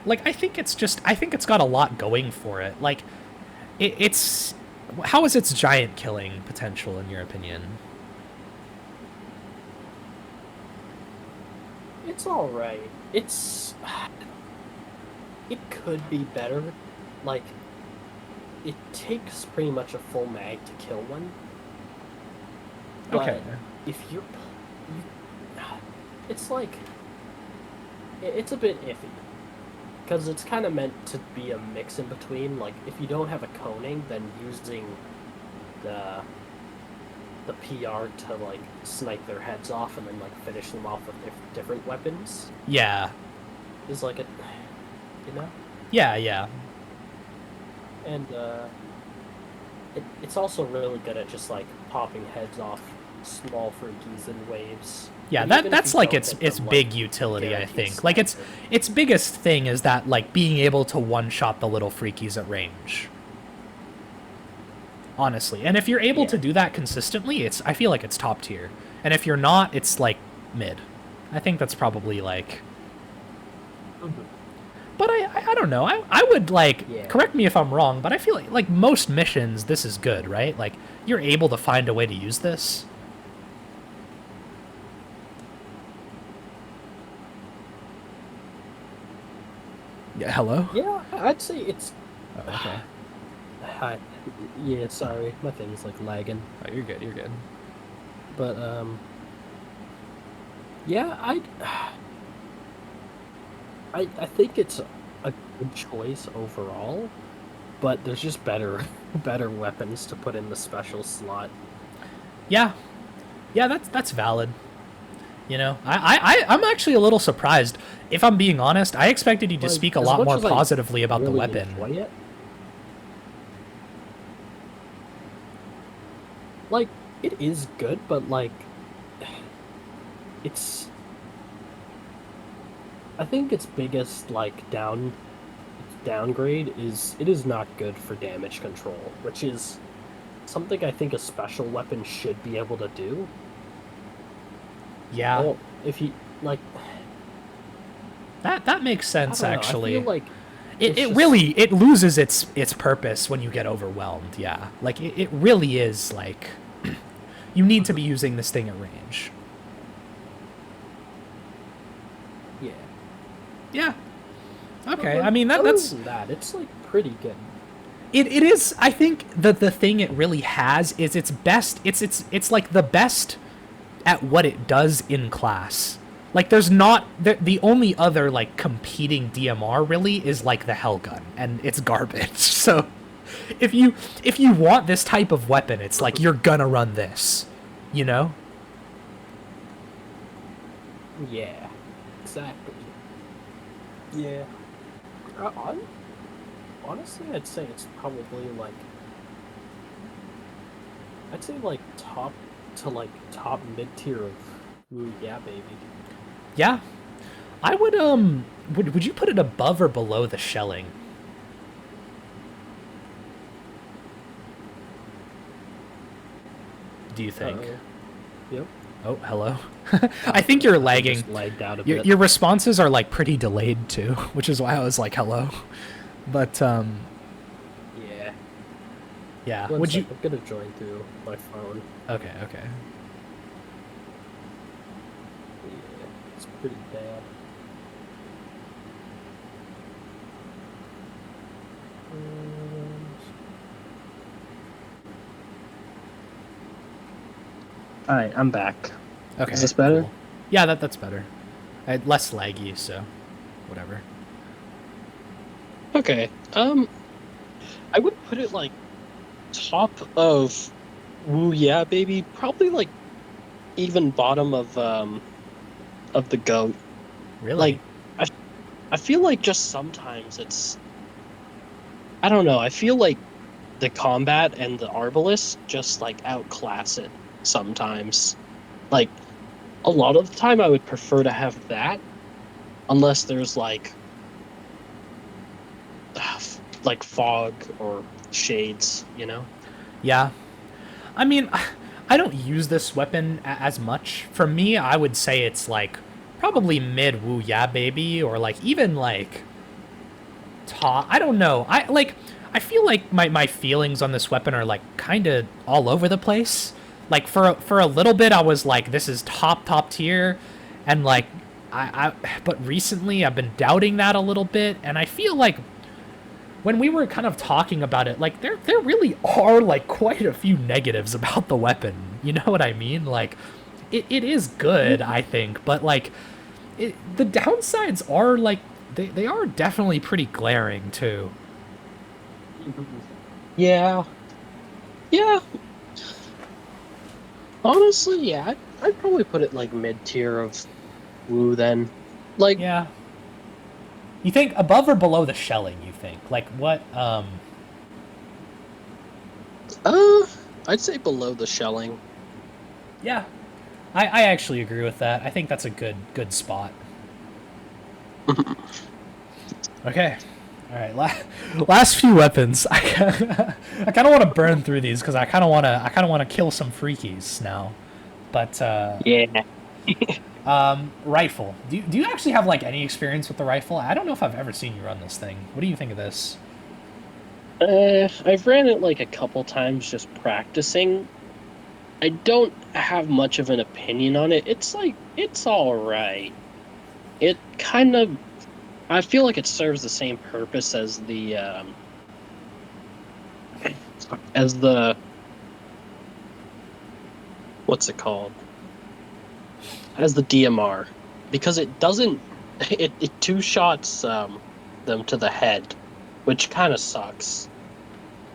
like, I think it's got a lot going for it. Like, it's... How is its giant killing potential, in your opinion? It's alright. It could be better. Like, it takes pretty much a full mag to kill one. But Okay. if it's like, it's a bit iffy. Because it's kind of meant to be a mix in between. Like, if you don't have a coning, then using the PR to, like, snipe their heads off and then, like, finish them off with different weapons. Yeah. Is like a... You know? Yeah. And, it's also really good at just, like, popping heads off small freakies in waves. Yeah, And even if that's you like don't its hit them, like, big utility, I guaranteed think. Like its biggest thing is that like being able to one-shot the little freakies at range. Honestly. And if you're able to do that consistently, I feel like it's top tier. And if you're not, it's like mid. I think that's probably like But I don't know. I would like correct me if I'm wrong, but I feel like most missions this is good, right? Like you're able to find a way to use this. Yeah, hello? Yeah, I'd say it's... Oh, okay. Hi. Yeah, sorry. My thing's, like, lagging. Oh, you're good, you're good. But, yeah, I think it's a good choice overall, but there's just better weapons to put in the special slot. Yeah. Yeah, that's valid. You know, I'm actually a little surprised. If I'm being honest, I expected you to speak a lot more positively about the weapon. Enjoy it, like, it is good, but, like, it's... I think its biggest, like, downgrade is it is not good for damage control, which is something I think a special weapon should be able to do. Yeah. Well, if you, like... That makes sense, actually. I feel like it really it loses its purpose when you get overwhelmed. Yeah, like it really is like you need to be using this thing at range. Yeah. Yeah. Okay. But, I mean that's that. It's like pretty good. It is. I think that the thing it really has is its best. It's like the best at what it does in class. Like, there's not... The only other, like, competing DMR, really, is, like, the HEL Gun, and it's garbage. So, if you want this type of weapon, it's like, you're gonna run this, you know? Yeah, exactly. Yeah. Honestly, I'd say it's probably, like... I'd say, like, top mid-tier of Ooh, yeah, baby. Yeah. I would, would you put it above or below the shelling? Do you think? Yep. Oh, hello. I think you're lagging. Just lagged out a bit. Your responses are, like, pretty delayed, too, which is why I was like, hello. But, Yeah. yeah. One Would sec, you... I'm gonna join through my phone. Okay, okay. Yeah, it's pretty bad. Alright, I'm back. Okay. Is this better? Cool. Yeah, that's better. Less laggy, so whatever. Okay. I would put it like top of Woo Yeah Baby, probably like even bottom of the GOAT. Really? Like I feel like just sometimes it's, I don't know, I feel like the combat and the Arbalist just like outclass it sometimes. Like a lot of the time I would prefer to have that unless there's like fog or shades, you know? Yeah. I mean, I don't use this weapon as much. For me, I would say it's like probably mid Woo Yeah Baby, or like even like top. I don't know. I feel like my feelings on this weapon are like kind of all over the place. Like for a little bit I was like, this is top tier, and like but recently I've been doubting that a little bit, and I feel like when we were kind of talking about it, like there really are like quite a few negatives about the weapon. You know what I mean? Like it is good, I think, but like the downsides are like they are definitely pretty glaring too. Yeah. Yeah. Honestly, yeah, I'd probably put it like mid-tier of Woo then. Like, Yeah. You think above or below the shelling, you think? Like what I'd say below the shelling. Yeah. I actually agree with that. I think that's a good spot. Okay. All right. Last few weapons. I kind of want to burn through these because I kind of want to kill some freakies now. But Yeah. rifle. Do you actually have like any experience with the rifle? I don't know if I've ever seen you run this thing. What do you think of this? I've ran it like a couple times just practicing. I don't have much of an opinion on it. It's all right. It kind of, I feel like it serves the same purpose as the what's it called? As the DMR, because it doesn't, it two shots them to the head, which kind of sucks.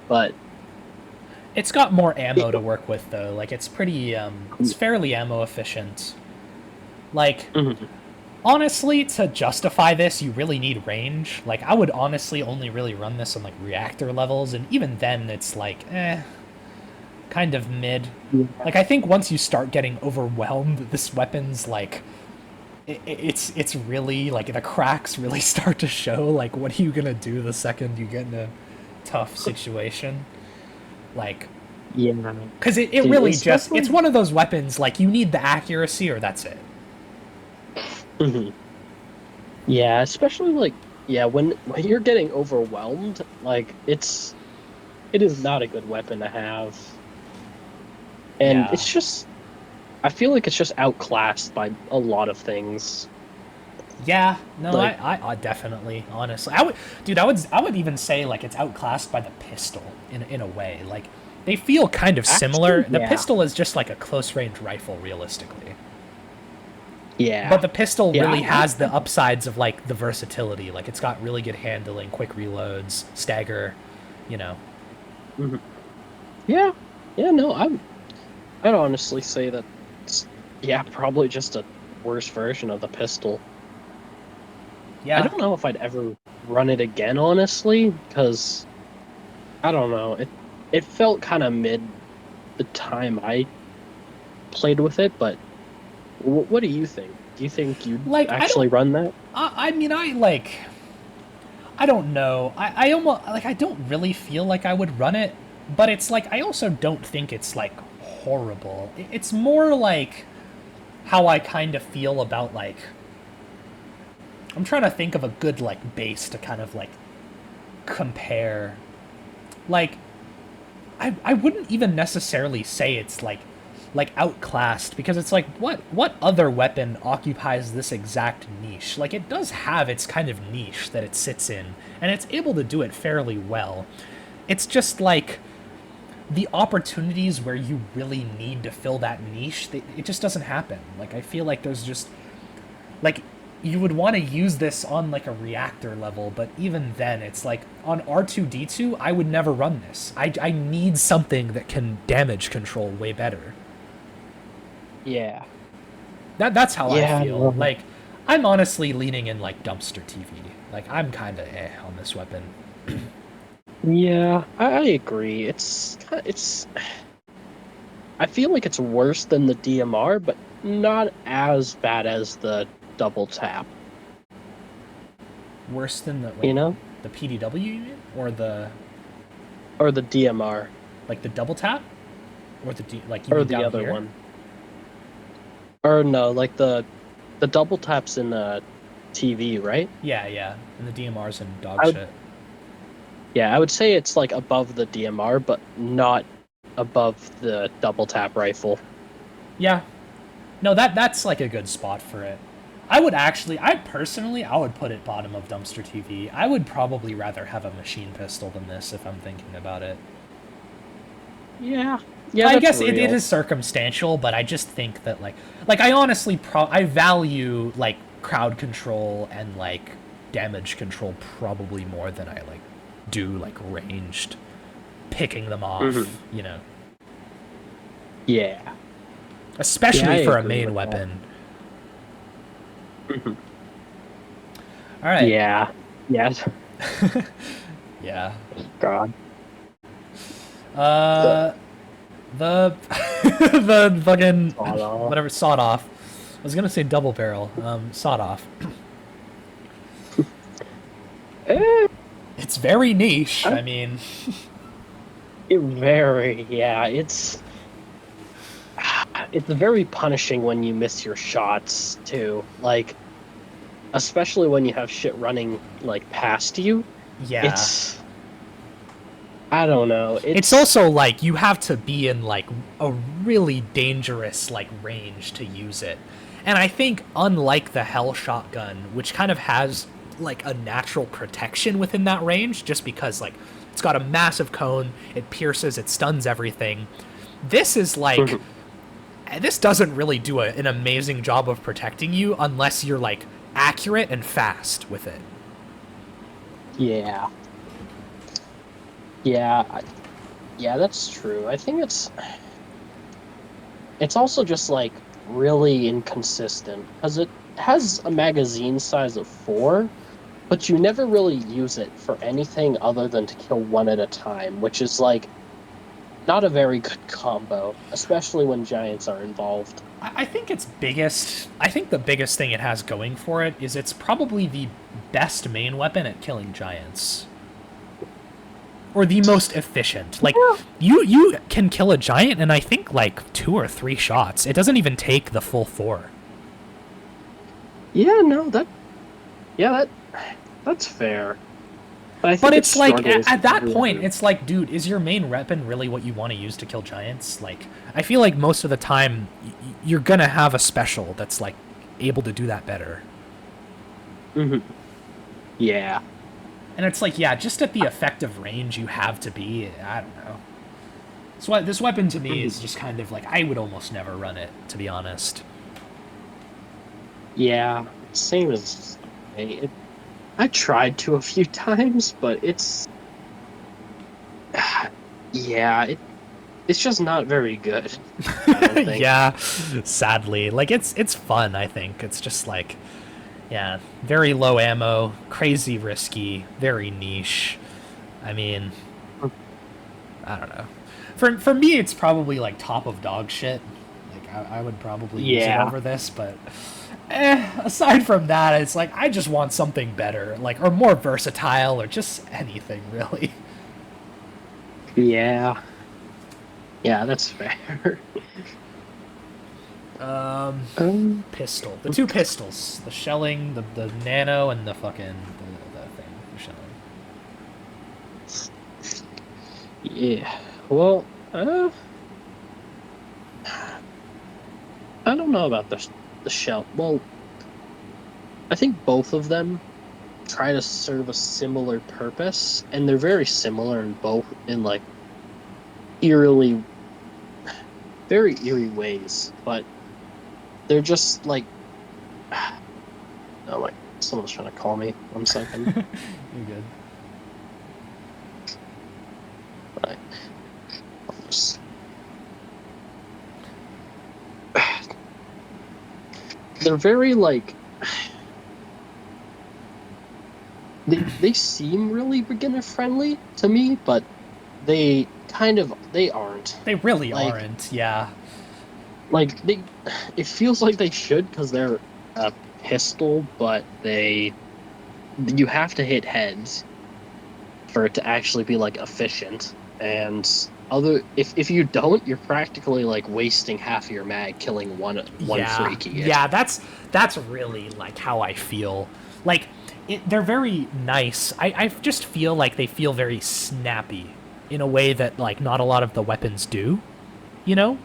But It's got more ammo to work with though. Like it's pretty it's fairly ammo efficient. Like mhm. honestly, to justify this, you really need range. Like I would honestly only really run this on like reactor levels, and even then it's like kind of mid. Like I think once you start getting overwhelmed, this weapon's like it's really like the cracks really start to show. Like what are you gonna do the second you get in a tough situation? Like Yeah, because it dude, really just especially it's one of those weapons like you need the accuracy or that's it. mhm. Yeah, especially like yeah, when you're getting overwhelmed, like it is not a good weapon to have. And Yeah. it's just I feel like it's just outclassed by a lot of things. Yeah, no, Like I definitely, honestly, I would even say like it's outclassed by the pistol in a way. Like they feel kind of similar. actually, The yeah. pistol is just like a close range rifle, realistically, but Yeah. the pistol Yeah, really has the upsides of like the versatility. Like it's got really good handling, quick reloads, stagger, you know. mhm. Yeah. Yeah, no, I'd honestly say that it's yeah, probably just a worse version of the pistol. I Yeah, don't know if I'd ever run it again, honestly, because I don't know. It felt kind of mid the time I played with it, but what do you think? Do you think you'd like I actually don't. run that? I mean, I don't know. I almost like I don't really feel like I would run it, but it's like I also don't think it's like horrible. It's more like how I kind of feel about like I'm trying to think of a good like base to kind of like compare. Like I wouldn't even necessarily say it's like outclassed because it's like what other weapon occupies this exact niche? Like it does have its kind of niche that it sits in and it's able to do it fairly well. It's just like the opportunities where you really need to fill that niche, it just doesn't happen. Like I feel like there's just like you would want to use this on like a reactor level, but even then it's like on R2D2 I would never run this. I need something that can damage control way better. Yeah. That's how I Yeah, feel. no. Like I'm honestly leaning in like dumpster TV. Like I'm kind of on this weapon. Yeah, I agree. It's I feel like it's worse than the DMR, but not as bad as the double tap, Worse than the you wait, know? the PDW you mean? Or the Or the DMR, like the double tap or like you or mean the down other here? one. Or no, like the double taps in TV, right? Yeah, yeah. And the DMR's and dog I would, shit. yeah, I would say it's like above the DMR, but not above the double tap rifle. Yeah. No, that's like a good spot for it. I would actually, I personally, I would put it bottom of dumpster TV. I would probably rather have a machine pistol than this if I'm thinking about it. Yeah, yeah, I that's guess it real. is circumstantial, but I just think that like I honestly I value like crowd control and like damage control probably more than I like do like ranged picking them Hmm. off, you know. Yeah, yeah, I Especially for a agree main with that. weapon. Mhm. All right. Yeah, yes. Yeah. God. Uh The the fucking Sawed-off. whatever sawed off. I was gonna say double barrel. Sawed off. Eh, It's very niche. I- I mean, yeah, it's very punishing when you miss your shots too. Like, especially when you have shit running like past you. yeah. It's I don't know. It's also like you have to be in like a really dangerous like range to use it. And I think unlike the HEL Shotgun, which kind of has like a natural protection within that range just because like it's got a massive cone, it pierces, it stuns everything. This is like this doesn't really do an amazing job of protecting you unless you're like accurate and fast with it. Yeah. Yeah, yeah, that's true. I think it's also just like really inconsistent because it has a magazine size of 4, but you never really use it for anything other than to kill one at a time, which is like not a very good combo, especially when giants are involved. I think the biggest thing it has going for it is it's probably the best main weapon at killing giants. Or the most efficient. Like, you can kill a giant in, I think, like, 2 or 3 shots. It doesn't even take the full 4. Yeah, no, that's fair. I think But it it's like, struggles at that with- point, it's like, dude, is your main weapon really what you want to use to kill giants? Like, I feel like most of the time, you're gonna have a special that's, like, able to do that better. Yeah. And it's like, yeah, just at the effective range you have to be, I don't know. So this weapon to me is just kind of like, I would almost never run it, to be honest. Yeah, same as me. I tried to a few times, but it's it's just not very good. I don't think. Yeah, sadly. Like, it's fun, I think. It's just like, yeah, very low ammo, crazy risky, very niche. I mean, I don't know. For me, it's probably like top of dog shit. Like, I would probably use it Yeah. over this, but aside from that, it's like I just want something better, like, or more versatile, or just anything really. Yeah. Yeah, that's fair. Pistol. The 2 pistols. The shelling, the nano, and the fucking the thing. The shelling. Yeah. Well, I don't know about the shell. Well, I think both of them try to serve a similar purpose, and they're very similar in both in like very eerie ways, but they're just like, oh my, someone's trying to call me. 1 second. You're good. Right. I'll just- They're very like they seem really beginner friendly to me, but they aren't. They really Like- aren't. Yeah. Like it feels like they should because they're a pistol, but you have to hit heads for it to actually be like efficient. And if you don't, you're practically like wasting half of your mag killing one freaky. Yeah, that's really like how I feel. Like, they're very nice. I just feel like they feel very snappy in a way that like not a lot of the weapons do, you know?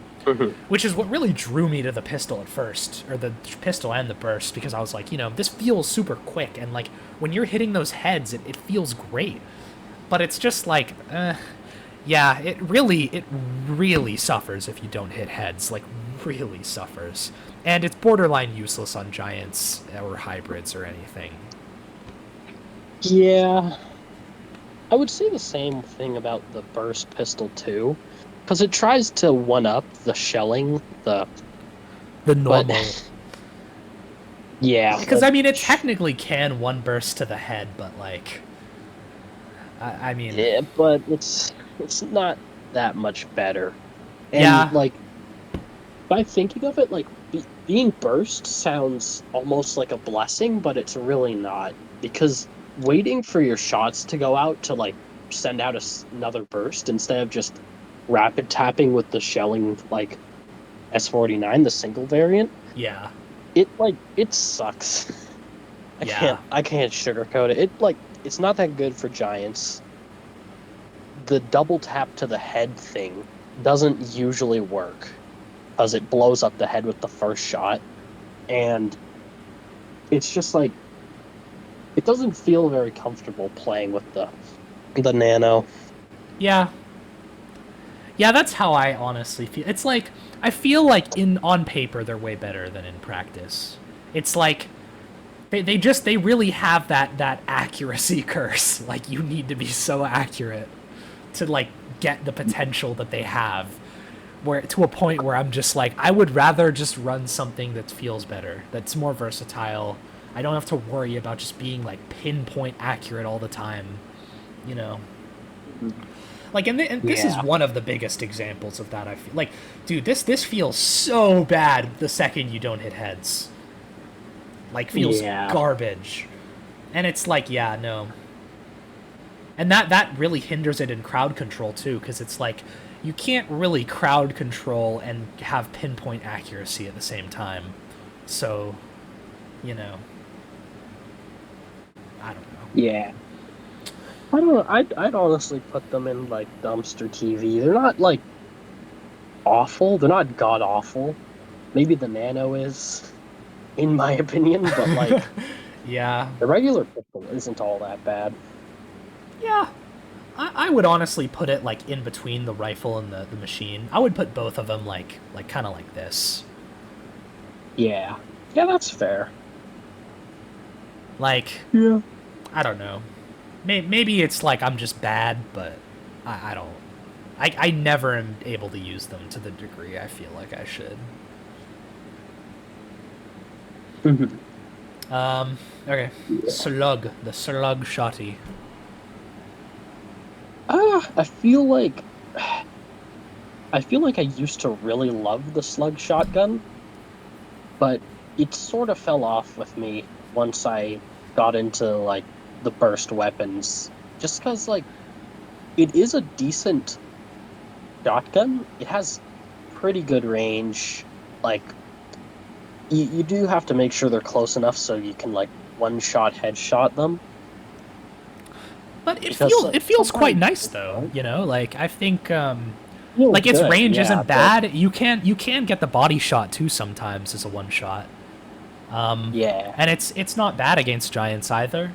Which is what really drew me to the pistol at first, or the pistol and the burst, because I was like, this feels super quick, and like when you're hitting those heads, it feels great. But it's just like, yeah, it really suffers if you don't hit heads, like really suffers. And it's borderline useless on giants or hybrids or anything. Yeah. I would say the same thing about the burst pistol too, because it tries to one-up the shelling, the normal. Yeah. Because, I mean, it technically can one burst to the head, but, like, I mean... Yeah, but it's not that much better. And, Yeah, like, by thinking of it, like, being burst sounds almost like a blessing, but it's really not. Because waiting for your shots to go out to, like, send out another burst instead of just rapid tapping with the shelling, like, S49, the single variant, yeah, it sucks. yeah, I can't sugarcoat it. It's not that good for giants. The double tap to the head thing doesn't usually work because it blows up the head with the first shot, and it's just like it doesn't feel very comfortable playing with the nano. yeah. Yeah, that's how I honestly feel. It's like I feel like in on paper they're way better than in practice. It's like they really have that accuracy curse. Like you need to be so accurate to like get the potential that they have. Where to a point where I'm just like I would rather just run something that feels better, that's more versatile. I don't have to worry about just being like pinpoint accurate all the time, you know. Like, and this is Yeah, one of the biggest examples of that. I feel like, dude, this feels so bad the second you don't hit heads. Like, feels yeah, garbage, and it's like, yeah, no, and that really hinders it in crowd control too, because it's like you can't really crowd control and have pinpoint accuracy at the same time. So, you know, I don't know. yeah. I don't know. I'd honestly put them in like dumpster TV. They're not like awful. They're not god awful. Maybe the nano is, in my opinion, but like Yeah, the regular pistol isn't all that bad. yeah. I would honestly put it like in between the rifle and the machine. I would put both of them like kind of like this. Yeah, yeah, that's fair. Like Yeah. I don't know. Maybe it's like I'm just bad, but I don't. I never am able to use them to the degree I feel like I should. Mhm. Okay. Slug. The slug shotty. I feel like I used to really love the slug shotgun, but it sort of fell off with me once I got into like the burst weapons. Just because like it is a decent shotgun. It has pretty good range. Like you do have to make sure they're close enough so you can like one shot headshot them. But Because it feels quite sometimes nice though, you know? Like I think feels like its good, range yeah, isn't but bad. You can get the body shot too sometimes as a one shot. yeah. And it's not bad against giants either.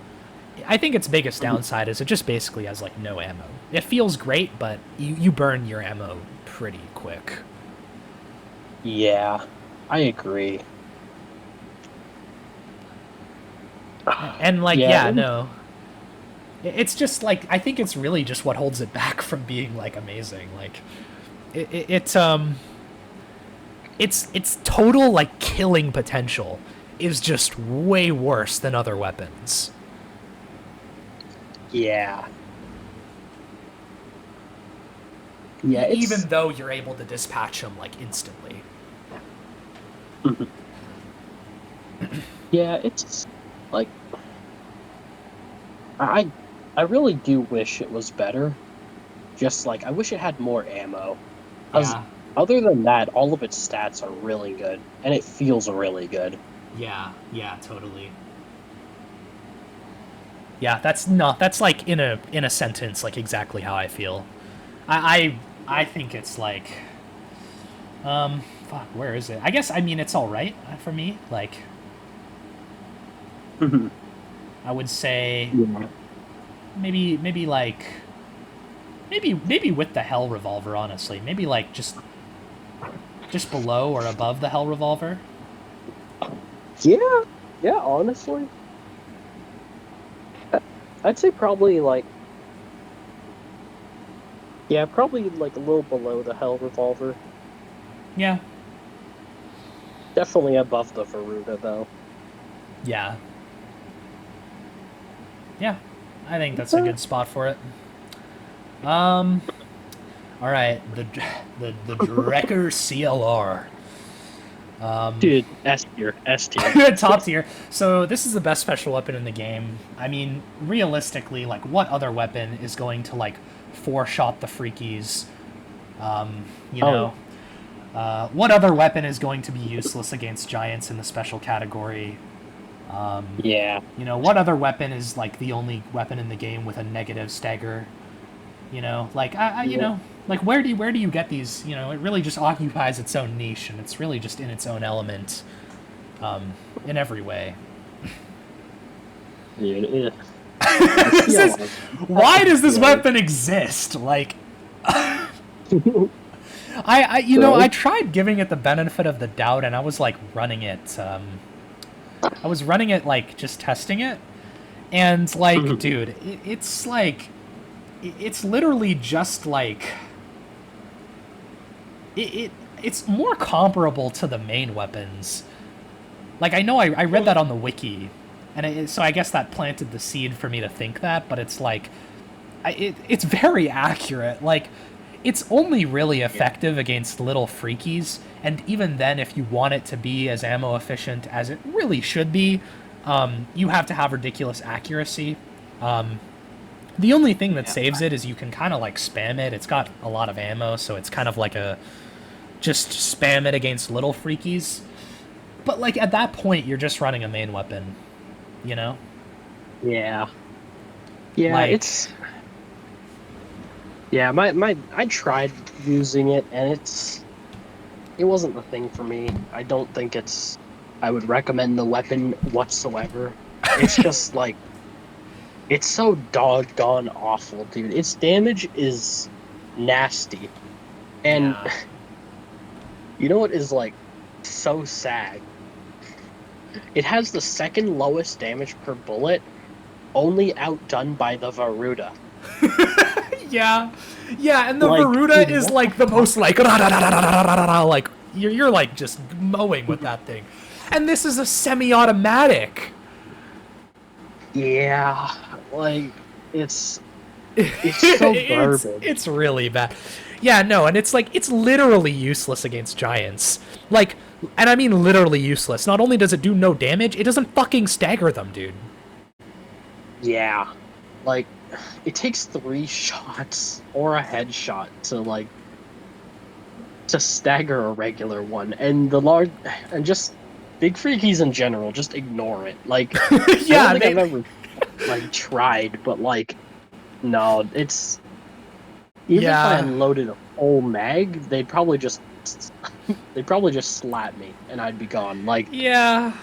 I think its biggest Mhm. downside is it just basically has like no ammo. It feels great, but you burn your ammo pretty quick. Yeah, I agree. And like Yeah, yeah, no. It's just like I think it's really just what holds it back from being like amazing. Like it's its total like killing potential is just way worse than other weapons. yeah, yeah. It's Even though you're able to dispatch them like instantly. mhm. Yeah, it's like I I really do wish it was better. Just like I wish it had more ammo. Because Yeah. other than that, all of its stats are really good, and it feels really good. Yeah, yeah, totally. Yeah, that's not that's like in a sentence like exactly how I feel. I think it's like fuck, where is it? I guess I mean it's all right for me. Like Mhm. I would say Yeah. maybe like maybe with the HEL revolver honestly. Maybe like just below or above the HEL revolver. Yeah, yeah, honestly. I'd say probably like yeah, probably like a little below the HEL Revolver. Yeah. Definitely above the Veruta though. Yeah. Yeah. I think that's a Uh, good spot for it. Um All right, the Drecker CLR. Dude, S tier, S tier. Top tier. So this is the best special weapon in the game. I mean, realistically, like, what other weapon is going to like four-shot the freakies? You know, what other weapon is going to be useless against giants in the special category? Yeah. You know, what other weapon is like the only weapon in the game with a negative stagger? You know, like you know, like where do you get these? You know, it really just occupies its own niche, and it's really just in its own element, in every way. Yeah. Why does this weapon exist? Like, you know, I tried giving it the benefit of the doubt, and I was like running it. I was running it like just testing it, and like, dude, it's like. It's literally just like it's more comparable to the main weapons. Like, I know I read that on the wiki, and so I guess that planted the seed for me to think that. But it's like it's very accurate. Like, it's only really effective against little freakies, and even then, if you want it to be as ammo efficient as it really should be, you have to have ridiculous accuracy. The only thing that saves it is you can kind of like spam it. It's got a lot of ammo, so it's kind of like a just spam it against little freakies. But like at that point, you're just running a main weapon, you know? Yeah. Yeah, like, it's... Yeah, I tried using it, and it wasn't the thing for me. I don't think I would recommend the weapon whatsoever. It's just like... It's so doggone awful, dude. Its damage is nasty. And you know what is, like, so sad? It has the second lowest damage per bullet, only outdone by the Veruta. Yeah, and the Veruta is like the most like like you're like just mowing with that thing, and this is a semi-automatic. Yeah, like it's so garbage. It's really bad. Yeah, no, and it's like it's literally useless against giants. Like, and I mean literally useless. Not only does it do no damage, it doesn't fucking stagger them, dude. Yeah, like it takes 3 shots or a headshot to stagger a regular one, and just big freakies in general just ignore it. Like, yeah, I don't think I've ever like tried, but like, no, it's even if I unloaded a full mag, they'd probably just slap me and I'd be gone. Like, yeah,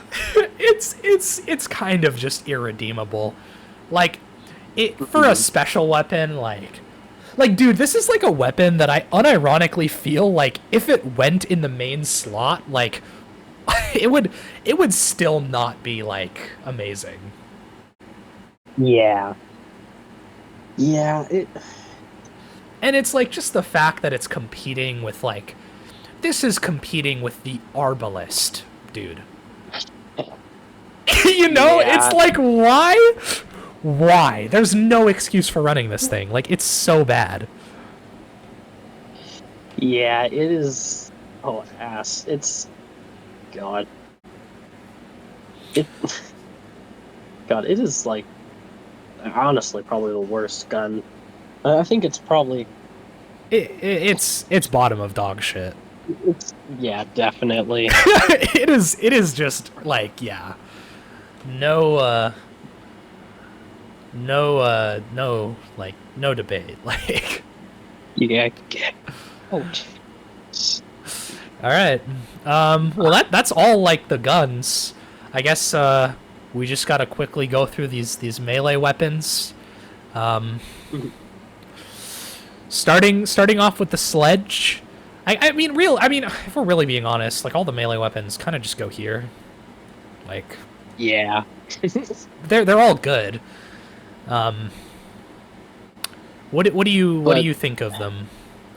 it's kind of just irredeemable. Like, for a special weapon, like, dude, this is like a weapon that I unironically feel like if it went in the main slot, like, it would still not be like amazing. Yeah, and it's like just the fact that it's competing with like competing with the Arbalist, dude. You know, it's like, why? There's no excuse for running this thing. Like, it's so bad. Yeah, it is. Oh, ass. It's... God. It is, like, honestly, probably the worst gun. I think it's probably... It's bottom of dog shit. Yeah, definitely. It is just, like, yeah. No debate. Like, yeah. Oh. All right. Well, that's all like the guns. I guess we just gotta quickly go through these melee weapons. Starting off with the sledge. I mean, if we're really being honest, like all the melee weapons kind of just go here. Like, yeah. they're all good. What do you think of them?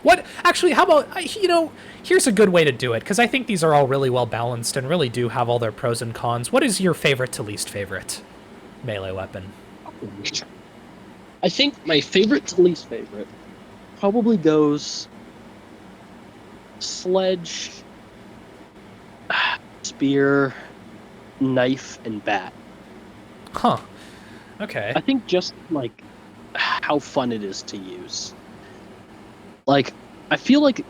What actually? How about here's a good way to do it, because I think these are all really well balanced and really do have all their pros and cons. What is your favorite to least favorite melee weapon? I think my favorite to least favorite probably goes sledge, spear, knife, and bat. Huh. Okay. I think just like how fun it is to use. Like, I feel like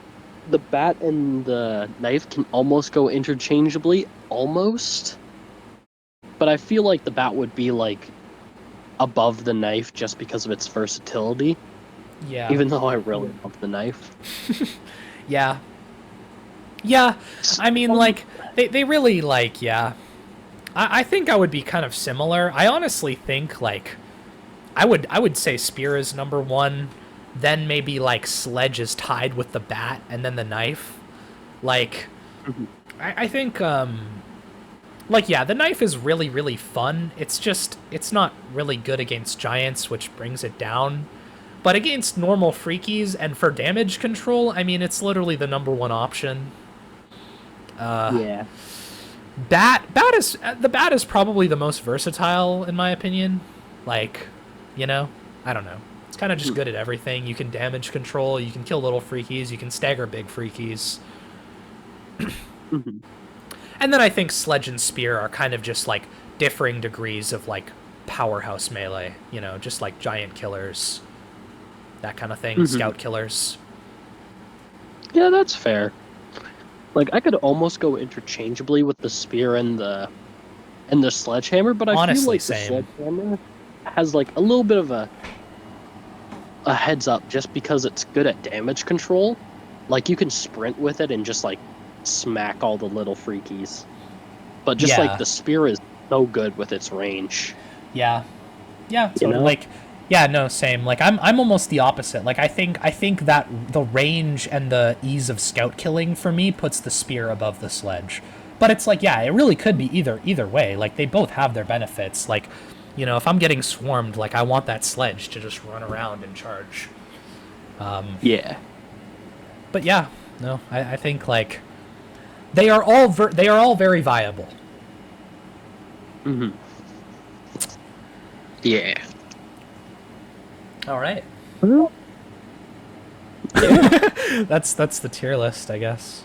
the bat and the knife can almost go interchangeably, almost. But I feel like the bat would be like above the knife just because of its versatility. Yeah. Even though I really love the knife. Yeah. Yeah. I mean, like, they really, like, yeah. I think I would be kind of similar. I honestly think, like, I would say spear is number one, then maybe, like, sledge is tied with the bat, and then the knife. Like, I think, like, yeah, the knife is really, really fun. It's just, it's not really good against giants, which brings it down. But against normal freakies and for damage control, I mean, it's literally the number one option. Yeah. The bat is probably the most versatile in my opinion. Like, you know, I don't know. It's kind of just good at everything. You can damage control, you can kill little freakies, you can stagger big freakies. And then I think sledge and spear are kind of just like differing degrees of like powerhouse melee, you know, just like giant killers, that kind of thing, scout killers. Yeah, that's fair. Like, I could almost go interchangeably with the spear and the sledgehammer, but I Honestly, feel like same. the sledgehammer has like a little bit of a heads up just because it's good at damage control. Like, you can sprint with it and just like smack all the little freakies. But just like the spear is so good with its range. Yeah. Yeah, You know? like, yeah, no, same. Like, I'm almost the opposite. Like, I think that the range and the ease of scout killing for me puts the spear above the sledge. But it's like, yeah, it really could be either way. Like, they both have their benefits. Like, you know, if I'm getting swarmed, like, I want that sledge to just run around and charge. Yeah. But yeah, no, I think like they are all very viable. Yeah. All right. Yeah. That's the tier list, I guess.